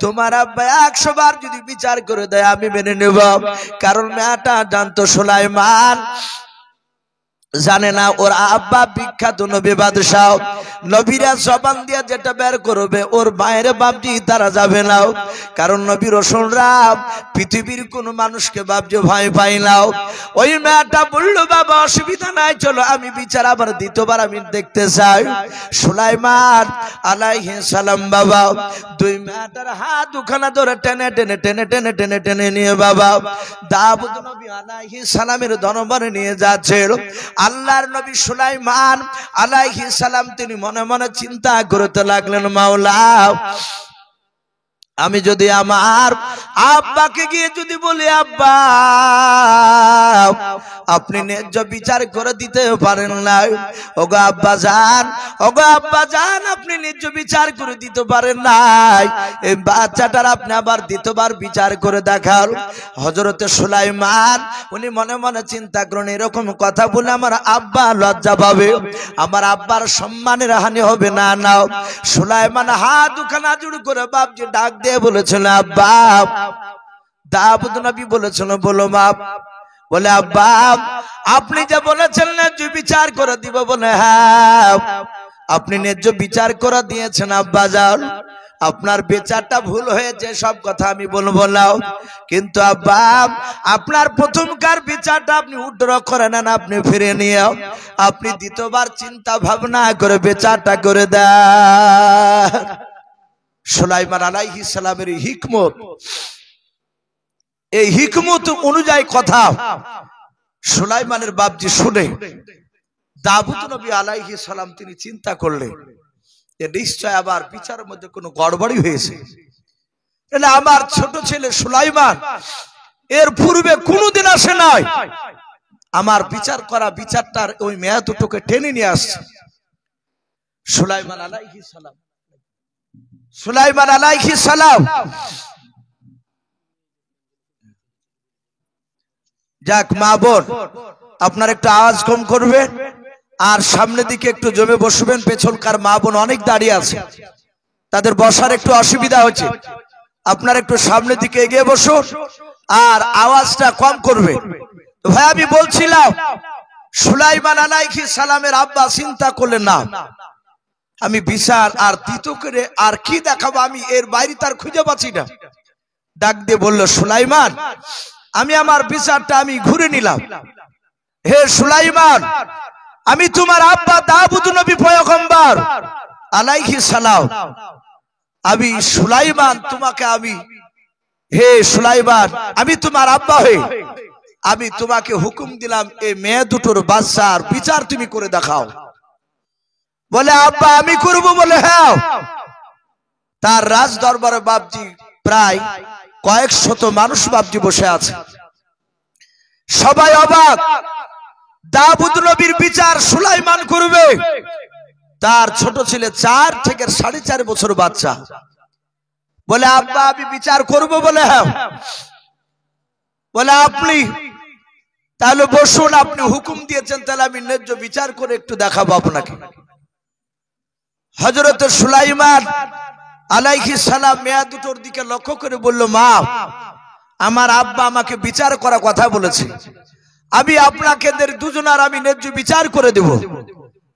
তোমার আব্বা 100 বার যদি বিচার করে দেয় আমি মেনে নেব। কারণ মেয়েটা জানতো সুলাইমান জানে না ওর আব্বা বিখ্যাত নবী বাদশাহ, নবীরা জবান দিয়ে যেটা বের করবে ওর বাইরে বাপজি তারা যাবে না। কারণ নবী রাসূলরা পৃথিবীর কোন মানুষকে বাপজি ভয় পায় না। ওই মেয়েটা বলল, বাবা অসুবিধা নাই, চলো আমি বিচার আবার দ্বিতীয়বার আমি দেখতে চাই। সুলাইমান আলাইহিস সালাম বাবা দুই মেয়েটার হাত দুখানা ধরে টেনে টেনে টেনে টেনে টেনে টেনে নিয়ে বাবা দাউদ নবী আলাইহিস সালামের দরবারে নিয়ে যাচ্ছে। আল্লাহর নবী সুলাইমান আলাইহিস সালাম তিনি মনে মনে চিন্তা করতে লাগলেন, মাওলা আমি যদি আমার আব্বাকে গিয়ে যদি বলি, আব্বা আপনি ন্যায্য বিচার করে দিতে পারেন না, ওগো আব্বা জান, ওগো আব্বা জান, আপনি ন্যায্য বিচার করে দিতে পারেন নাই, এই বাচ্চাটার আপনি আবার দ্বিতীয়বার বিচার করে দেখার। হযরতে সুলাইমান উনি মনে মনে চিন্তা করেন, এরকম কথা বলে আমার আব্বা লজ্জা পাবে, আমার আব্বার সম্মানের হানি হবে না। নাও সুলাইমান হাত দুখানা জোড় করে বাপজি ডাক দিয়ে বলেছিল, আব্বা দাউদ নবী বলেছিল বলো মা। বলে আব্বা আপনি যে বলেছেন ন্যায্য বিচার করে দিব, বলে হ্যাঁ আপনি ন্যায্য বিচার করে দিয়েছেন আব্বা যান, আপনার বিচারটা ভুল হয়েছে সব কথা আমি বলবো না, কিন্তু আব্বা আপনার প্রথমকার বিচারটা আপনি উদ্র করে নেন, আপনি ফিরে নিয়ে আপনি দ্বিতীয়বার চিন্তা ভাবনা করে বিচারটা করে দেন। সুলাইমান আলাইহিস সালামের হিকমত, এই হিকমত অনুযায়ী কথা সুলাইমানের বাপজি শুনে দাউদ নবী আলাইহিস সালাম তিনি চিন্তা করলেন যে নিশ্চয় আবার বিচারের মধ্যে কোনো গড়বড়ি হয়েছে, তাহলে আমার ছোট ছেলে সুলাইমান এর পূর্বে কোনোদিন আসে নাই, আমার বিচার করা বিচারটার ওই মেয়া দুটোকে টেনে নিয়ে আসছে। সুলাইমান আলাইহিস সালাম, সুলাইমান আলাইহিস সালাম যাক মা বোন আপনার একটু আওয়াজ কম করবেন আর সামনের দিকে একটু জমে বসবেন, পেছনকার মা বোন অনেক দাঁড়িয়ে আছে, তাদের বসার একটু অসুবিধা হচ্ছে, আপনার একটু সামনের দিকে এগিয়ে বসুন আর আওয়াজটা কম করবে। ভাই আমি বলছিলাম সুলাইমান আলাইহিস সালামের আব্বা চিন্তা করলেন, না আমি বিচার আর দ্বিতীয় করে আর কি দেখাবো, আমি এর বাইরে তার খুঁজে পাচ্ছি না। ডাক দিয়ে বলল, সুলাইমান আমি আমার বিচারটা আমি ঘুরে নিলাম, হে সুলাইমান আমি তোমার আব্বা দাউদ নবী পয়গম্বর আলাইহিস সালাম, আমি সুলাইমান তোমাকে আমি, হে সুলাইমান আমি তোমার আব্বা হয়ে আমি তোমাকে হুকুম দিলাম এই মেয়ে দুটোর বাচ্চার বিচার তুমি করে দেখাও। বলে আব্বা আমি করব, বলে হ্যাঁ। তার রাজ দরবারে বাপজি প্রায় কয়েক শত মানুষ বাপজি বসে আছে, সবাই অবাক, দাউদ নবীর বিচার সুলাইমান করবে, তার ছোট ছেলে 4 থেকে 4.5 বছর বাচ্চা। বলে আব্বা আমি বিচার করব, বলে হ্যাঁ। বলে আপনি তাহলে বসুন, আপনি হুকুম দিয়েছেন তাহলে আমি ন্যায্য বিচার করে একটু দেখাবো আপনাকে। হযরত সুলাইমান আলাইহিস সালাম মেয়া দুটোর দিকে লক্ষ্য করে বলল, মা আমার আব্বা আমাকে বিচার করার কথা বলেছে, আমি আপনাকে দুজনের আমি ন্যায্য বিচার করে দেব,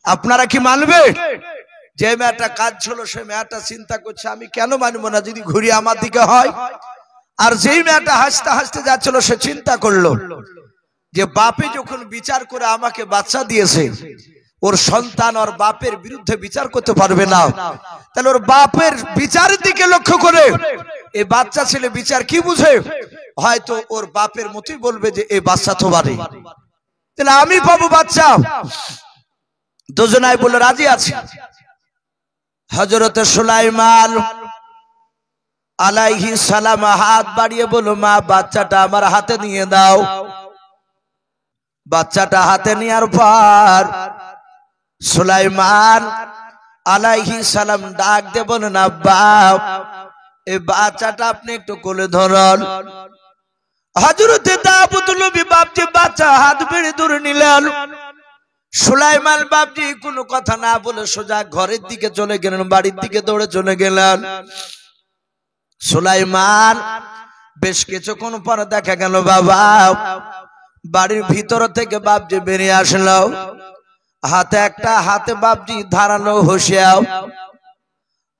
আপনারা কি মানবে? যে মেয়েটা কাজ ছিল সে মেয়েটা চিন্তা করছে আমি কেন মানবো না যদি ঘুরি আমার দিকে হয়, আর যেই মেয়েটা হাসতে হাসতে যাচ্ছিল সে চিন্তা করলো যে বাপে যখন বিচার করে আমাকে বাচ্চা দিয়েছে, ওর সন্তান ওর বাপের বিরুদ্ধে বিচার করতে পারবে না, তাহলে ওর বাপের বিচারের দিকে লক্ষ্য করে এই বাচ্চা ছেলে বিচার কি বুঝে, হয়তো ওর বাপের মতই বলবে যে এই বাচ্চা তো বাড়ি, তাহলে আমি পাবো বাচ্চা। দুজনাই বলে রাজি আছে। হযরত সুলাইমান আলাইহিস সালাম হাত বাড়িয়ে বলল, মা বাচ্চাটা আমার হাতে নিয়ে দাও। বাচ্চাটা হাতে নেওয়ার পর সুলাইমান আলাইহিস সালাম ডাক দিয়ে বলেন, আব্বা এই বাচ্চাটা আপনি একটু কোলে ধরুন। হযরত দাউদ নবী বাপজি বাচ্চা হাত বেড়ে ধরে নিলেন। সুলাইমান বাপজি কোনো কথা না বলে সোজা ঘরের দিকে চলে গেলেন, বাড়ির দিকে দৌড়ে চলে গেলেন। সুলাইমান বেশ কিছুক্ষণ পর দেখা গেল বাবা বাড়ির ভিতর থেকে বাপজি বেরিয়ে আসলো, হাতে বাপজি ধারালো হোসিয়াও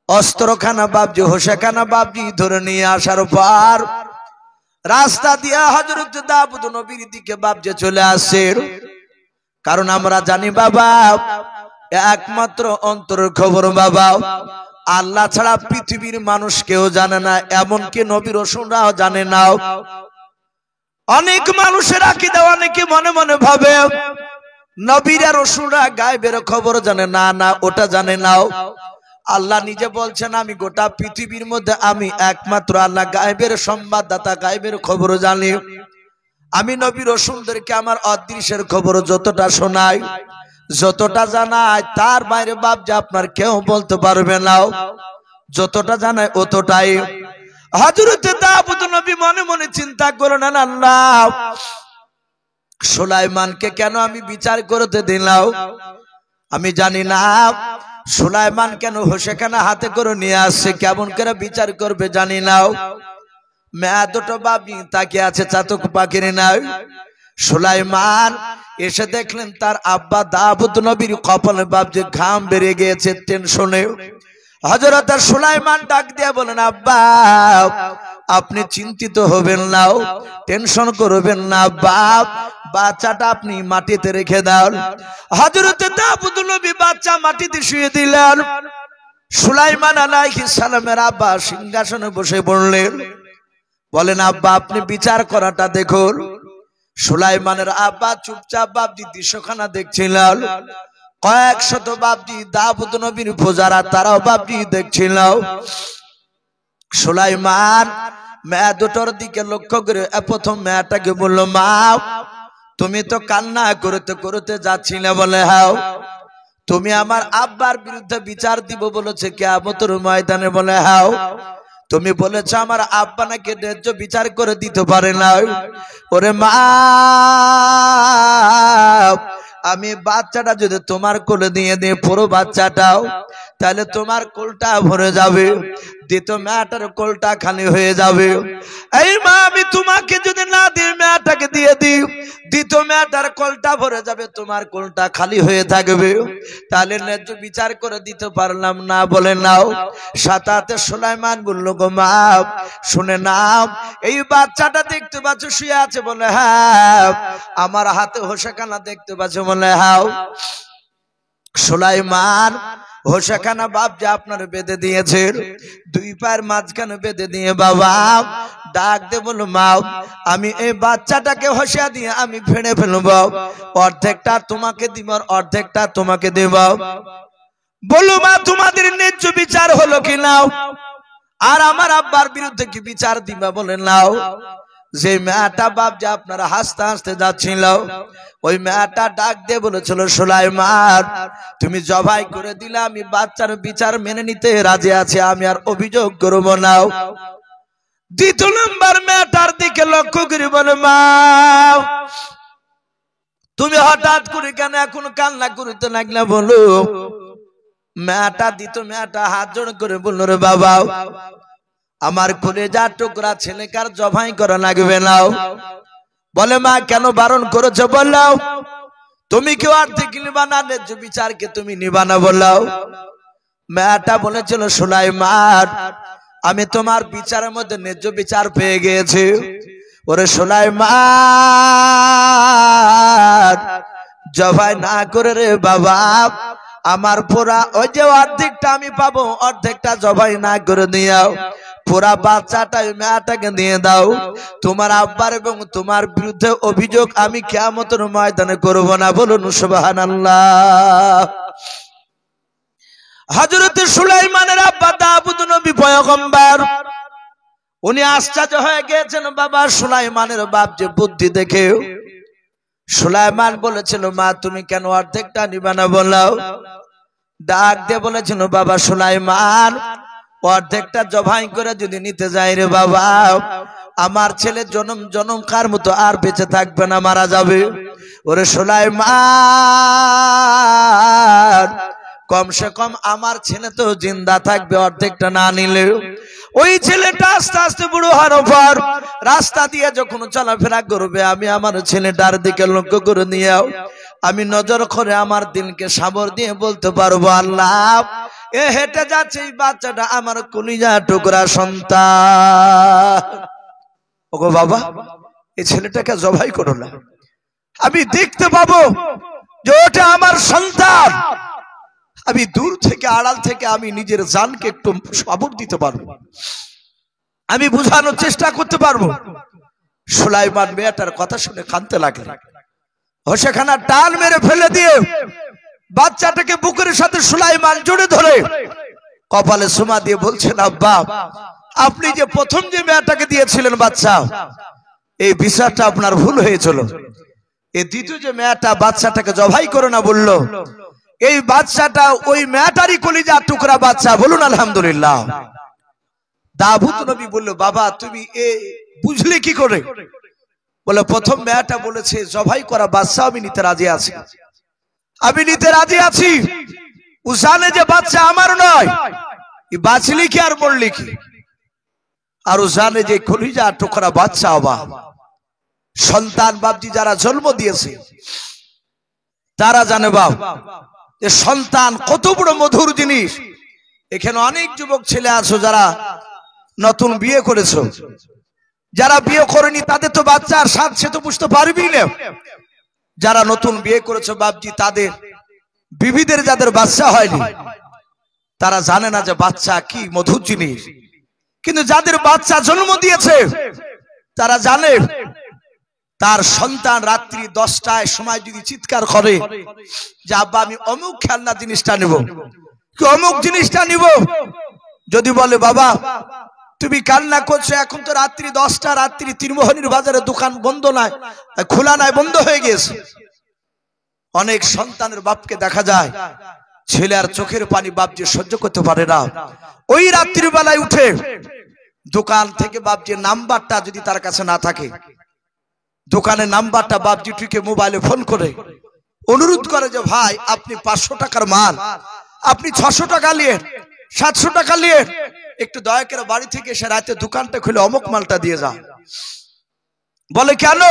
অস্ত্রখানা বাপজি হোসেখানা বাপজি ধরে নিয়ে আসার পর রাস্তা দিয়ে হযরত দাউদ নবীর দিকে বাপজি চলে আসে। কারণ আমরা জানি বাবা একমাত্র অন্তরের খবর বাবা আল্লাহ ছাড়া পৃথিবীর মানুষ কেউ জানে না, এমনকি নবী রাসূলরাও জানে না। অনেক মানুষের আকীদা অনেকে মনে মনে ভাবে নবীরা রাসূলরা গায়েবের খবর জানে না, না ওটা জানে না। আল্লাহ নিজে বলছেন আমি গোটা পৃথিবীর মধ্যে আমি একমাত্র আল্লাহ, গায়েবের সংবাদদাতা, গায়েবের খবর জানি। আমি নবী রাসূলদেরকে আমার অদৃশ্যের খবর যতটা শোনাই, যতটা জানাই, তার বাইরে বাপ যে আপনার কেউ বলতে পারবে না। যতটা জানাই অতটাই। হযরত দাউদ নবী মনে মনে চিন্তা করলেন, আল্লাহ সুলাইমানকে কেন আমি বিচার করতে দিলাম? আমি জানি না সুলাইমান কেন হোসেখানা হাতে করে নিয়ে আসছে, কেমন করে বিচার করবে জানি না। মেয়া দুটো বাবি তাকিয়ে আছে, চাতক পাখির নাই। সুলাইমান এসে দেখলেন তার আব্বা দাউদ নবীর কপালে বাপ যে ঘাম বেরিয়ে গিয়েছে টেনশনে। হযরত সুলাইমান ডাক দিয়ে বলেন, আব্বা আপনি চিন্তিত হবেন না, টেনশন করবেন না বাপ, বাচ্চাটা আপনি মাটিতে রেখে দাও। হযরত দাউদ নবী বাচ্চা মাটিতে শুয়ে দিলেন। সুলাইমান আলাইহিস সালামের আব্বা সিংহাসনে বসে পড়লেন। বলেন, আব্বা আপনি বিচার করাটা দেখুন। সুলাইমানের আব্বা চুপচাপ বাপজি দৃশ্যখানা দেখছিলেন। কয়েক শত বাপজি দাউদ নবীর প্রজারা তারাও বাপজি দেখছিল। সুলাইমান মেয়ে দুটোর দিকে লক্ষ্য করে প্রথম মেয়েটাকে বলল, মা তুমি তো কান্না করতে করতে যাচ্ছিলে, বলে হ্যাঁ। তুমি আমার আব্বার বিরুদ্ধে বিচার দিব বলেছে কিয়ামতের ময়দানে, বলে হ্যাঁ। তুমি বলেছ আমার আব্বা নাকি ন্যায্য বিচার করে দিতে পারে না। ওরে মা আমি বাচ্চাটা যদি তোমার কোলে দিয়ে দিয়ে পুরো বাচ্চাটাও, তাহলে তোমার কোলটা ভরে যাবে, দ্বিতীয় মেয়েটার কোলটা খালি হয়ে যাবে। এই মা আমি তোমাকে যদি না দিই মেয়েটাকে দিয়ে দিই, দ্বিতীয় মেয়েটার কোলটা ভরে যাবে, তোমার কোলটা খালি হয়ে থাকবে, তাহলে ন্যায্য বিচার করে দিতে পারলাম না, বলে নাও। সাথে সুলাইমান বলল, গো মা শুনে নাও, এই বাচ্চাটা দেখতে পাচ্ছ শুয়ে আছে, বলে হ্যাঁ। আমার হাতে হোসেখানা দেখতে পাচ্ছ, বলে হ্যাঁ। সুলাইমান হোসেখানা বাপ যে আপনার বেঁধে দিয়েছে, দুই পায়ের মাঝখানে বেঁধে দিয়ে বাবা ডাক দে, বলো মা আমি এই বাচ্চাটাকে হোসা দিয়ে আমি ফেড়ে ফেলব, অর্ধেকটা তোমাকে দিব আর অর্ধেকটা তোমাকে দেব। বলো মা তোমাদের ন্যায্য বিচার হলো কি নাও? আর আমার আব্বার বিরুদ্ধে কি বিচার দিবা, বলে নাও। যে মেয়েটা বাপ যে আপনারা হাসতে হাসতে যাচ্ছিল, ওই মেয়েটা ডাক দিয়ে বলেছিল, সুলাইমান তুমি জবাই করে দিলে আমি বাচ্চার বিচার মেনে নিতে রাজি আছি, আমি আর অভিযোগ করব না। দ্বিতীয় নম্বর মেয়েটার দিকে লক্ষ্য করে বলে, মা তুমি হঠাৎ করে কেন এখন কান্না করতে লাগলে, বলো। মেয়েটা দ্বিতীয় মেয়েটা হাত জোড় করে বলল, রে বাবা আমার কলেজা টুকরা ছেলেকার জবাই করা লাগবে না। বলে, মা কেন বারণ করেছো বললাও? তুমি কেউ অর্ধেক নিবা না, ন্যায্য বিচারকে তুমি নিবা না, বললাও। মেয়েটা বলেছিল, সুলাইমান আমি তোমার বিচারের মধ্যে ন্যায্য বিচার পেয়ে গিয়েছি। ওরে সুলাইমান জবাই না করে রে বাবা, আমার পুরা ওই যে অর্ধেকটা আমি পাবো, অর্ধেকটা জবাই না করে দিও, পুরা বাচ্চাটা মেয়েটাকে দিয়ে দাও। তোমার আব্বার এবং তোমার বিরুদ্ধে অভিযোগ আমি কিয়ামতের ময়দানে করব না, বলুন সুবহানাল্লাহ। হযরত সুলাইমানের আব্বা দাউদ নবী পয়গম্বর, উনি আশ্চর্য হয়ে গিয়েছেন বাবা সুলাইমানের বাপ যে বুদ্ধি দেখে। সুলাইমান বলেছিল, মা তুমি কেন অর্ধেকটা নিবা না, বলাও। ডাক দিয়ে বলেছিল, বাবা সুলাইমান অর্ধেকটা জবাই করে যদি নিতে যাই রে বাবা, আমার ছেলে জনম জনমকার মতো আর বেঁচে থাকবে না, মারা যাবে। ওরে সুলাইমান কমসে কম আমার ছেলে তো জিন্দা থাকবে, অর্ধেকটা না নিলে। ওই ছেলেটা আস্তে আস্তে বুড়ো হওয়ার পর রাস্তা দিয়ে যখন চলাফেরা করবে, আমি আমার ছেলেটার দিকে লক্ষ্য করে নিয়ে আমি নজর করে আমার দিনকে সাবর দিয়ে বলতে পারবো, আল্লাহ এ হেঁটে যাচ্ছে এই বাচ্চাটা আমার কলিজা টুকরা সন্তান। ওগো বাবা এই ছেলেটাকে জবাই করো না, আমি দেখতে পাবো যে ওটা আমার সন্তান। আমি দূর থেকে আড়াল থেকে আমি নিজের জানকে একটু সাবর দিতে পারবো, আমি বুঝানোর চেষ্টা করতে পারবো। সুলাইমান মেয়েটার কথা শুনে কাঁদতে লাগলেন। হোসেখানা টান মেরে ফেলে দিয়ে বাচ্চাটাকে বুকের সাথে সুলাইমান জড়ে ধরে কপালে সুমা দিয়ে বলছেন, আব্বা আপনি যে প্রথম যে মেয়েটাকে দিয়েছিলেন বাচ্চা, এই বিচারটা আপনার ভুল হয়েছিল। এই দ্বিতীয় যে মেয়েটা বাচ্চাটাকে জবাই করে না বললো, এই বাচ্চাটা ওই মেয়েটারই কলিজার টুকরা বাচ্চা। বলুন আলহামদুলিল্লাহ। দাউদ নবী বলল, বাবা তুমি বুঝলে কি করে? বলে, প্রথম মেয়েটা বলেছে জবাই করা বাচ্চা আমি নিতে রাজি আছি, আমি নিতে রাজি আছি। ও জানে যে বাচ্চা আমার নয়, বাঁচলি কি আর মরলি কি। আর ও জানে যে কলিজার টুকরা বাচ্চা আবার সন্তান বাপজি যারা জন্ম দিয়েছে তারা জানে বাপ যে সন্তান কত বড় মধুর জিনিস। এখানে অনেক যুবক ছেলে আছো যারা নতুন বিয়ে করেছো, যারা বিয়ে করেনি তাদের তো বাচ্চার স্বাদ সে তো বুঝতে পারবি না। যারা নতুন বিয়ে করেছো বাপজি, তাদের বিবিদের যাদের বাচ্চা হয়নি তারা জানে না যে বাচ্চা কি মধুর জিনিস। কিন্তু যাদের বাচ্চা জন্ম দিয়েছে তারা জানে তার সন্তান রাত্রি 10টায় সময় যদি চিৎকার করে যে আব্বা আমি অমুক খেলনা জিনিসটা নিব, অমুক জিনিসটা নিব, যদি বলে বাবা তুমি কান্না করছো, এখন তো রাত্রি 10টা, রাত্রি ত্রিমোহনীর বাজারে দোকান বন্ধ নাই, খোলা নাই, বন্ধ হয়ে গেছে। অনেক সন্তানের বাপকে দেখা যায় ছেলে আর চোখের পানি বাপজি সহ্য করতে পারে না, ওই রাত্রির বেলায় উঠে দোকান থেকে বাপজি নাম্বারটা যদি তার কাছে না থাকে, দোকানের নাম্বারটা বাপজিটিকে মোবাইলে ফোন করে অনুরোধ করে যে ভাই আপনি 500 টাকার মাল আপনি 600 টাকা নিয়েন, 700 টাকা নিয়েন, একটু দয়া করে বাড়ি থেকে এসে রাতে দোকানটা খুলে অমুক মালটা দিয়ে যান। বলে কেন?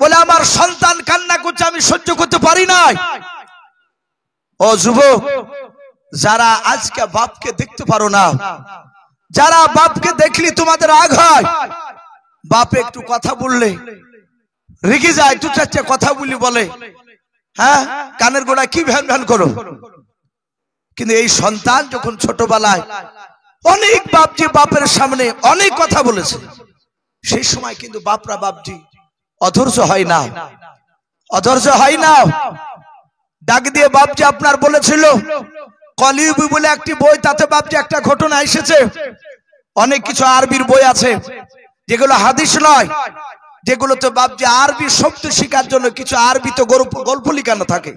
বলে আমার সন্তান কান্না করছে, আমি সহ্য করতে পারি না। ও যুবক, যারা আজকে বাপকে দেখতে পারো না, যারা বাপকে দেখলি তোমাদের রাগ হয়, বাপ একটু কথা বললে রেগে যায়, দু চারটে কথা বলি বলে হ্যাঁ কানের গোড়া কি ভ্যান ভ্যান করো। কিন্তু এই সন্তান যখন ছোটবেলায় অনেক বাপজি বাপের সামনে অনেক কথা বলেছে, সেই সময় কিন্তু বাপরা বাপজি অধৈর্য হয় না, অধৈর্য হয় না। ডাক দিয়ে বাপজি আপনার বলেছিল কলিউবি বলে একটি বই, তাতে বাপজি একটা ঘটনা এসেছে। অনেক কিছু আরবির বই আছে যেগুলো হাদিস নয়, যেগুলো তো বাপজি আরবি শব্দ শেখার জন্য কিছু আরবি তো গল্প লিখানো থাকে।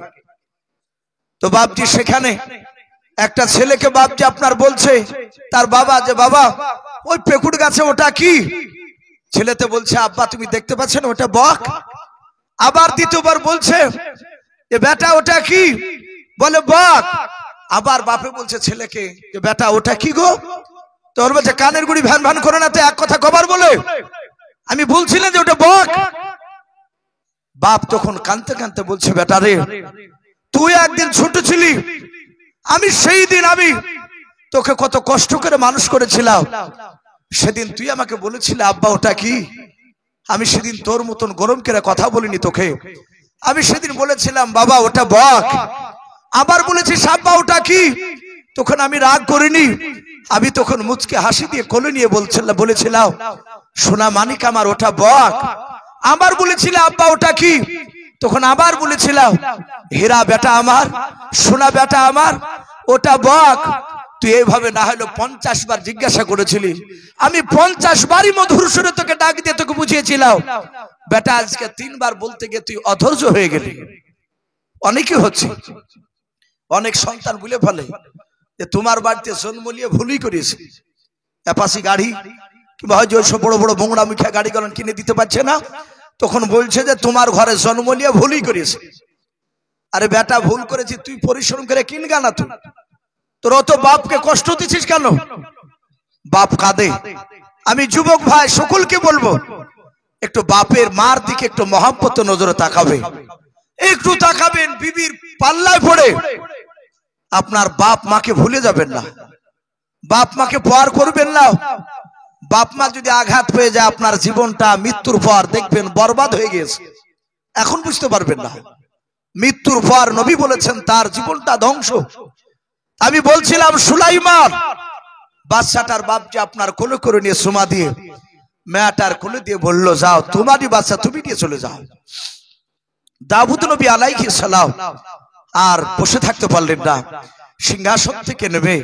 তো বাপজি সেখানে একটা ছেলেকে বাপজি আপনার বলছে তার বাবা যে বাবা ওই পেকুড় গাছে ওটা কি? ছেলেতে বলছে আব্বা তুমি দেখতে পাচ্ছেন ওটা বক। আবার দ্বিতীয়বার বলছে যে বেটা ওটা কি? বলে বক। আবার বাপে বলছে ছেলেকে যে বেটা ওটা কি গো? তোর বলছে কানের গুড়ি ভ্যান ভ্যান করে না, তো এক কথা কবার বলে আমি বলছিলাম যে ওটা বক। বাপ তখন কাঁদতে কাঁদতে বলছে বেটা রে তুই একদিন ছোট ছিলি, আমি সেই দিন আমি তোকে কত কষ্ট করে মানুষ করেছিলাম, সেদিন তুই আমাকে বলেছিলি আব্বা ওটা কি? আমি সেদিন তোর মতন গরম করে কথা বলিনি তোকে, আমি সেদিন বলেছিলাম বাবা ওটা বক। আবার বলেছিস আব্বা ওটা কি? তখন আমি রাগ করিনি, আমি তখন মুচকে হাসি দিয়ে কোলে নিয়ে বলেছিলাম সোনা মানিক আমার ওটা বক। আবার বলেছিল আব্বা ওটা কি? তখন আবার বলেছিলাম হীরা বেটা আমার, সোনা বেটা আমার, ওটা বক। তুই এইভাবে না হলো 50 বার জিজ্ঞাসা করেছিলি, আমি 50 বারই মধুর সুরে তোকে ডাক দিয়ে তোকে বুঝিয়েছিলাম। বেটা আজকে 3 বার বলতে গিয়ে তুই অধৈর্য হয়ে গেলি। অনেকে হচ্ছে, অনেক সন্তান ভুলে ফেলে যে তোমার বাড়িতে জন্ম নিয়ে ভুলই করেছে, অ্যাপাসি গাড়ি কিংবা হয়তো ওইসব বড় বড় বোংড়া মুখে গাড়িগুলো কিনে দিতে পারছে না, তখন বলছে যে তোমার ঘরে জন্ম নিয়ে ভুলই করেছে। আরে বেটা ভুল করেছি, তুই পরিশ্রম করে কিনগা না, তুই তোর অত বাপকে কষ্ট দিচ্ছিস কেন? বাপ কাঁদে। আমি যুবক ভাই সকলকে বলবো একটু বাপের মার দিকে একটু মহব্বত নজরে তাকাবে, একটু তাকাবেন। বিবির পাল্লায় পড়ে আপনার বাপ মাকে ভুলে যাবেন না, বাপ মাকে পর করবেন না। বাপ মা যদি আঘাত পেয়ে যায় আপনার জীবনটা মৃত্যুর পর দেখবেন বরবাদ হয়ে গেছে, এখন বুঝতে পারবেন না। মৃত্যুর পর নবী বলেছেন তার জীবনটা ধ্বংস। আমি বলছিলাম সুলাইমান বাচ্চাটার বাপ যে আপনার কোলে করে নিয়ে সুমা দিয়ে মেয়েটার কোলে দিয়ে বললো যাও তোমারই বাচ্চা তুমি নিয়ে চলে যাও। দাউদ নবী আলাইহিস সালাম আর বসে থাকতে পারলেন না, সিংহাসন থেকে নেমে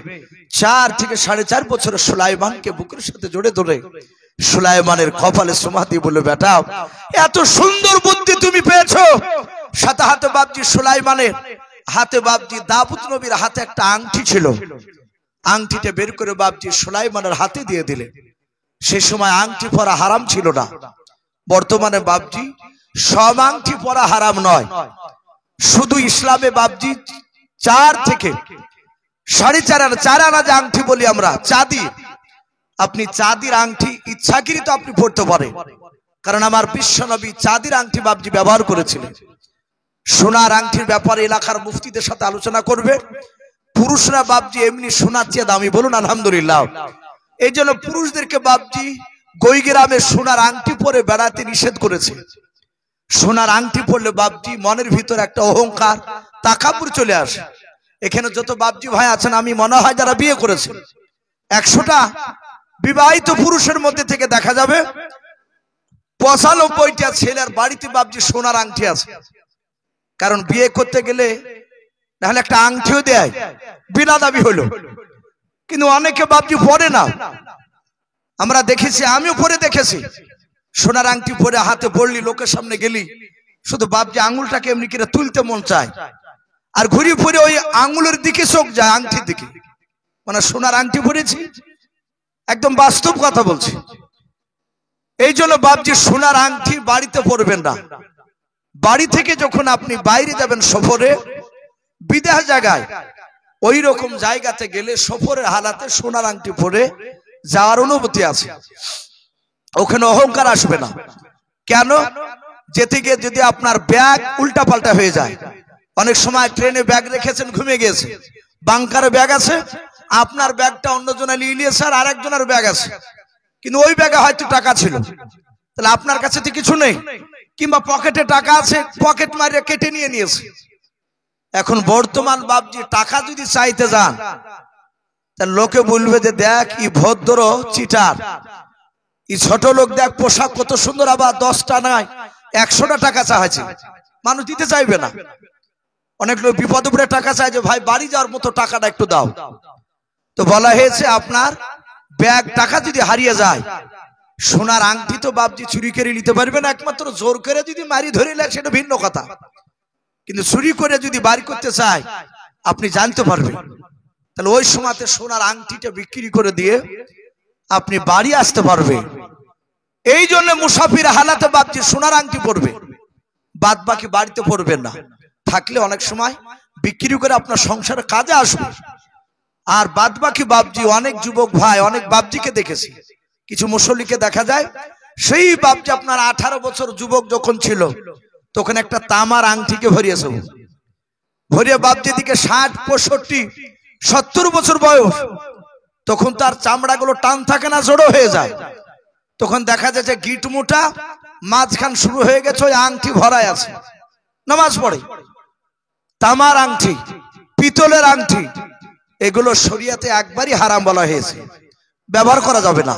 4 থেকে 4.5 বছরের সুলাইমানকে বুকের সাথে জড়ে ধরে সুলাইমানের কপালে চুমা দিয়ে বলে, বেটা এত সুন্দর বুদ্ধি তুমি পেয়েছো। সাথে হাতে বাপজি সুলাইমানের হাতে বাপজি দাউদ নবীর হাতে একটা আংটি ছিল, আংটিটা বের করে বাপজি সুলাইমানের হাতে দিয়ে দিলেন। সেই সময় আংটি পরা হারাম ছিল না। বর্তমানে বাপজি সব আংটি পরা হারাম নয়, শুধু ইসলামে বাপজি 4 থেকে 4.5 আনা 4 আনা যে আংটি বলি আমরা, চাঁদি, আপনি চাঁদির আংটি ইচ্ছাকৃত আপনি পড়তে পারেন, কারণ আমার বিশ্বনবী চাঁদির আংটি বাপজি ব্যবহার করেছিলেন। সোনার আংটির ব্যাপারে এলাকার মুফতিদের সাথে আলোচনা করবে। পুরুষরা বাপজি এমনি সোনার চেয়ে দামি, বলুন আলহামদুলিল্লাহ। এই জন্য পুরুষদেরকে বাপজি গৈগ্রামে সোনার আংটি পরে বেড়াতে নিষেধ করেছে। সোনার আংটি পরলে বাপজি মনের ভিতর একটা অহংকার, তাকাব্বুর চলে আসে। এখানে যত বাপজি ভাই আছেন, আমি মনে হয় যারা বিয়ে করেছেন, 100টা বিবাহিত পুরুষের মধ্যে থেকে দেখা যাবে 95টা ছেলের বাড়িতে বাপজি সোনার আংটি আছে। কারণ বিয়ে করতে গেলে তাহলে একটা আংটিও দেয়, বিনা দাবি হলো, কিন্তু অনেকে বাপজি পরে না। আমরা দেখেছি, আমিও পরে দেখেছি, সোনার আংটি পরে হাতে পড়লি, লোকের সামনে গেলি, শুধু বাপজি আঙুলটাকে এমনি করে তুলতে মন চায়, আর ঘুরি ফিরে ওই আঙুলের দিকে চোখ যায়, আংটির দিকে। মানে সোনার আংটি পরেছি, একদম বাস্তব কথা বলছি। এই জন্য বাপজি সোনার আংটি বাড়িতে পরবেন না। বাড়ি থেকে যখন আপনি বাইরে যাবেন সফরে, বিদেশ জায়গায়, ওই রকম জায়গাতে গেলে সফরের হালাতে সোনার আংটি পরে যাওয়ার অনুমতি আছে। ওখানে অহংকার আসবে না। কেন? যেতে গিয়ে যদি আপনার ব্যাগ উল্টা পাল্টা হয়ে যায়, অনেক সময় ট্রেনে ব্যাগ রেখেছেন, ঘুমে গিয়েছে, বাংকারে ব্যাগ আছে, আপনার ব্যাগটা অন্যজনে নিয়ে নিয়েছে, আর আরেকজনের ব্যাগ আছে, কিন্তু ওই ব্যাগে হয়তো টাকা ছিল, তাহলে আপনার কাছে তো কিছু নেই, কিংবা পকেটে টাকা আছে, পকেট মারিয়ে কেটে নিয়ে নিয়েছে। এখন বর্তমান বাপজি টাকা যদি চাইতে যান, তাহলে লোকে বলবে যে দেখ ই ভদ্র চিটার, ই ছোট লোক, দেখ পোশাক কত সুন্দর, আবার 10টা নয় 100টা টাকা চাইছে, মানুষ দিতে চাইবে না। অনেক লোক বিপদে পড়ে টাকা চায় যে ভাই বাড়ি যাওয়ার মতো টাকাটা একটু দাও। তো বলা হয়েছে আপনার ব্যাগ টাকা যদি হারিয়ে যায়, সোনার আংটি তো বাপজি চুরি করে নিতে পারবে না, একমাত্র জোর করে যদি মারি ধরে নেয় সেটা ভিন্ন কথা, কিন্তু চুরি করে যদি বাড়ি করতে চায় আপনি জানতে পারবেন। তাহলে ওই সময়তে সোনার আংটিটা বিক্রি করে দিয়ে আপনি বাড়ি আসতে পারবেন। এই জন্য মুসাফির হালাতে বাপজি সোনার আংটি পরবে, বাদ বাকি বাড়িতে পরবেন না। থাকলে অনেক সময় বিক্রি করে আপনার সংসারের কাজে আসবে। আর বাদ বাকি বাপজি, অনেক যুবক ভাই, অনেক বাপজিকে দেখেছি, কিছু মুসল্লিকে দেখা যায়, সেই বাপজি আপনার 18 বছর যুবক যখন ছিল, তখন একটা তামার আংটিকে ভরিয়েছে, ভরিয়ে বাপজি দিকে 60, 65, 70 বছর বয়স, তখন তার চামড়াগুলো টান থাকে না, জড়ো হয়ে যায়। তখন দেখা যাচ্ছে গিট মোটা, মাঝখান শুরু হয়ে গেছে, ওই আংটি ভরায় আছে, নামাজ পড়ে। তামার আংটি, পিতলের আংটি, এগুলো শরিয়াতে একবারই হারাম বলা হয়েছে, ব্যবহার করা যাবে না।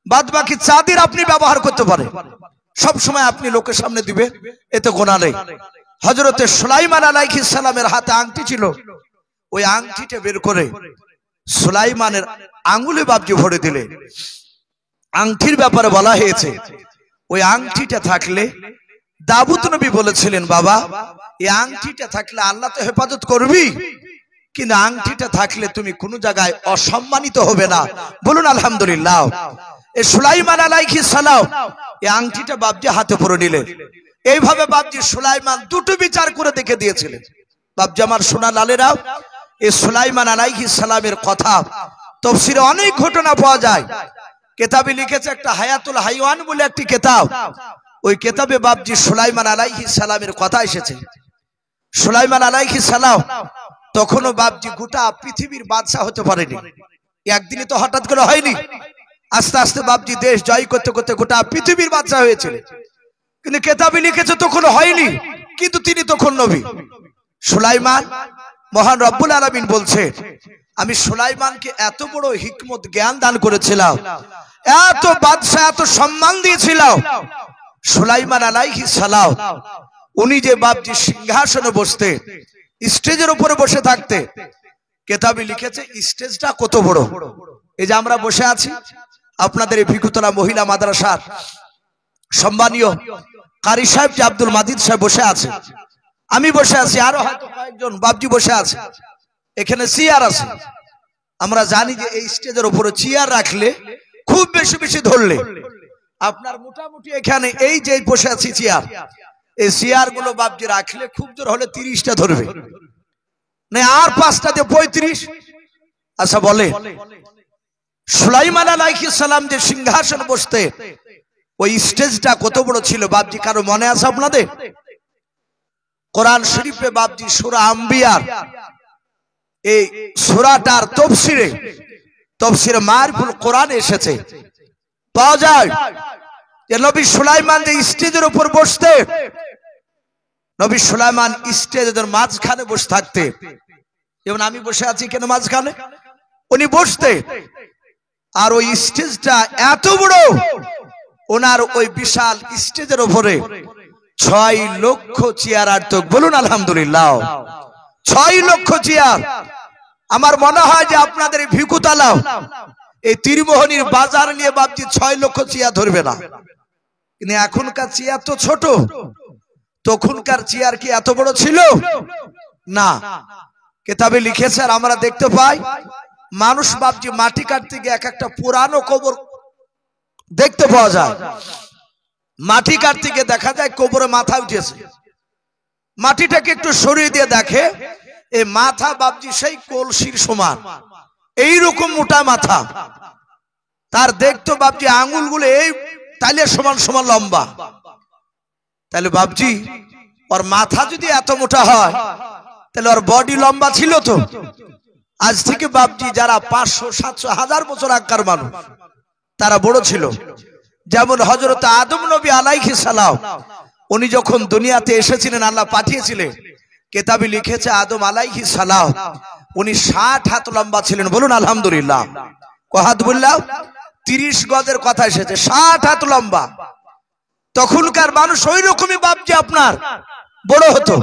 বাদ বাকি চাঁদির আপনি ব্যবহার করতে পারেন, সব সময় আপনি লোকের সামনে দিবে, এতে গোনা নেই। হযরতে সুলাইমান আলাইহিস সালামের হাতে আংটি ছিল, ওই আংটিটা বের করে সুলাইমানের আঙ্গুলে বাপজি ভরে দিলে। আংটির ব্যাপারে বলা হয়েছে, ওই আংটিটা থাকলে দাউদ নবী বলেছিলেন, বাবা এই আংটিটা থাকলে আল্লাহ তো হেফাজত করবি, কিন্তু আংটিটা থাকলে তুমি কোনো জায়গায় অসম্মানিত হবে না, বলুন আলহামদুলিল্লাহ। এই সুলাইমান আলাইহিস সালাম এই আংটিটা বাপজি হাতে পরে নিলেন। এইভাবে বাপজি সুলাইমান দুটো বিচার করে দেখে দিয়েছিলেন। বাপজি আমার সোনা লালেরা, এই সুলাইমান আলাইহিস সালামের কথা তাফসীরে অনেক ঘটনা পাওয়া যায়। কিতাবে লিখেছে একটা হায়াতুল হাইওয়ান বলে একটি কিতাব, ওই কিতাবে বাপজি সুলাইমান আলাইহিস সালামের কথা এসেছে। সুলাইমান আলাইহিস সালাম তখনও বাপজি গোটা পৃথিবীর বাদশা হতে পারেনি, একদিনে তো হঠাৎ করে হয়নি, আস্তে আস্তে বাপজি দেশ জয় করতে করতে গোটা পৃথিবীর বাদশা হয়েছিল। কিন্তু কিতাবে লিখেছে তখন হয়নি, কিন্তু তিনি তখন নবী। সুলাইমান, মহান রব্বুল আলামিন বলছে, আমি সুলাইমানকে এত বড় হিকমত জ্ঞান দান করেছিলাম, এত বাদশা এত সম্মান দিয়েছিলাম। সুলাইমান আলাইহিস সালাম উনি যে বাপজি সিংহাসনে বসতে, স্টেজের উপরে বসে থাকতে, কেতাবে লিখেছে স্টেজটা কত বড়। এই যে আমরা বসে আছি, আপনাদের এই ভিকুতলা মহিলা মাদ্রাসার সম্মানীয় কারি সাহেব যে আব্দুল মাজিদ সাহেব বসে আছে, আমি বসে আছি, আরো হয়তো কয়েকজন বাবজি বসে আছে, এখানে চেয়ার আছে। আমরা জানি যে এই স্টেজের উপরে চেয়ার রাখলে খুব বেশি বেশি ধরলে আপনার মোটামুটি এখানে এই যে বসে আছি চেয়ার, এই চেয়ার গুলো বাবজি রাখলে খুব জোর হলে 30টা ধরবে না, আর 5টা দিয়ে 35। আচ্ছা বলে সুলাইমান আলাইহিস সালাম যে সিংহাসন বসতে ওই স্টেজটা কত বড় ছিল বাবজি, কারো মনে আছে আপনাদের? কোরআন শরীফে বাবজি সূরা আম্বিয়ার এই সূরাটার তফসিরে মারিফুল কোরআন এসেছে, পাওয়া যায় যে নবী সুলাইমান যে স্টেজের উপর বসতে, নবী সুলাইমান স্টেজের মাঝখানে বসে থাকতে, যেমন আমি বসে আছি কেন মাঝখানে, উনি বসতে, আর ওই স্টেজটা এত বড়, ওনার ওই বিশাল স্টেজের উপরে 6 লক্ষ চেয়ার আর্ত, বলুন আলহামদুলিল্লাহ। 6 লক্ষ চেয়ার। আমার মনে হয় যে আপনাদের ভিকুতালাও এই তীরমোহনীর বাজার নিয়ে বাবজি 6 লক্ষ চেয়ার ধরবে না। কিন্তু এখনকার চেয়ার তো ছোট, তখনকার চেয়ার কি এত বড় ছিল না। কেতাবে লিখেছে, আর আমরা দেখতে পাই মানুষ বাবজি মাটি কাটতে গিয়ে এক একটা পুরানো কবর দেখতে পাওয়া যায়। মাটি কাটতে গিয়ে দেখা যায় কবরে মাথা উঠেছে, মাটিটাকে একটু সরিয়ে দিয়ে দেখে এই মাথা বাবজি সেই কলসির সমান, এইরকম মোটা মাথা, তার দেখতো বাবজি আঙ্গুলগুলো এই তাইলে সমান সমান লম্বা। তাহলে বাবজি ওর মাথা যদি এত মোটা হয় তাহলে ওর বডি লম্বা ছিল তো। আজ থেকে বাবজি যারা 500, 700, 1000 বছর আগকার মানুষ তারা বড় ছিল। যেমন হযরত আদম নবী আলাইহিস সালাম, উনি যখন দুনিয়াতে এসেছিলেন, আল্লাহ পাঠিয়েছিলেন, কেতাবে লিখেছে আদম আলাইহিস সালাম উনি 60 হাত লম্বা ছিলেন, বলুন আলহামদুলিল্লাহ। কহাত বললাম 30 গজের কথা এসেছে, 60 হাত লম্বা। তখনকার মানুষ ওই রকমই বাবজি আপনার বড় হতো।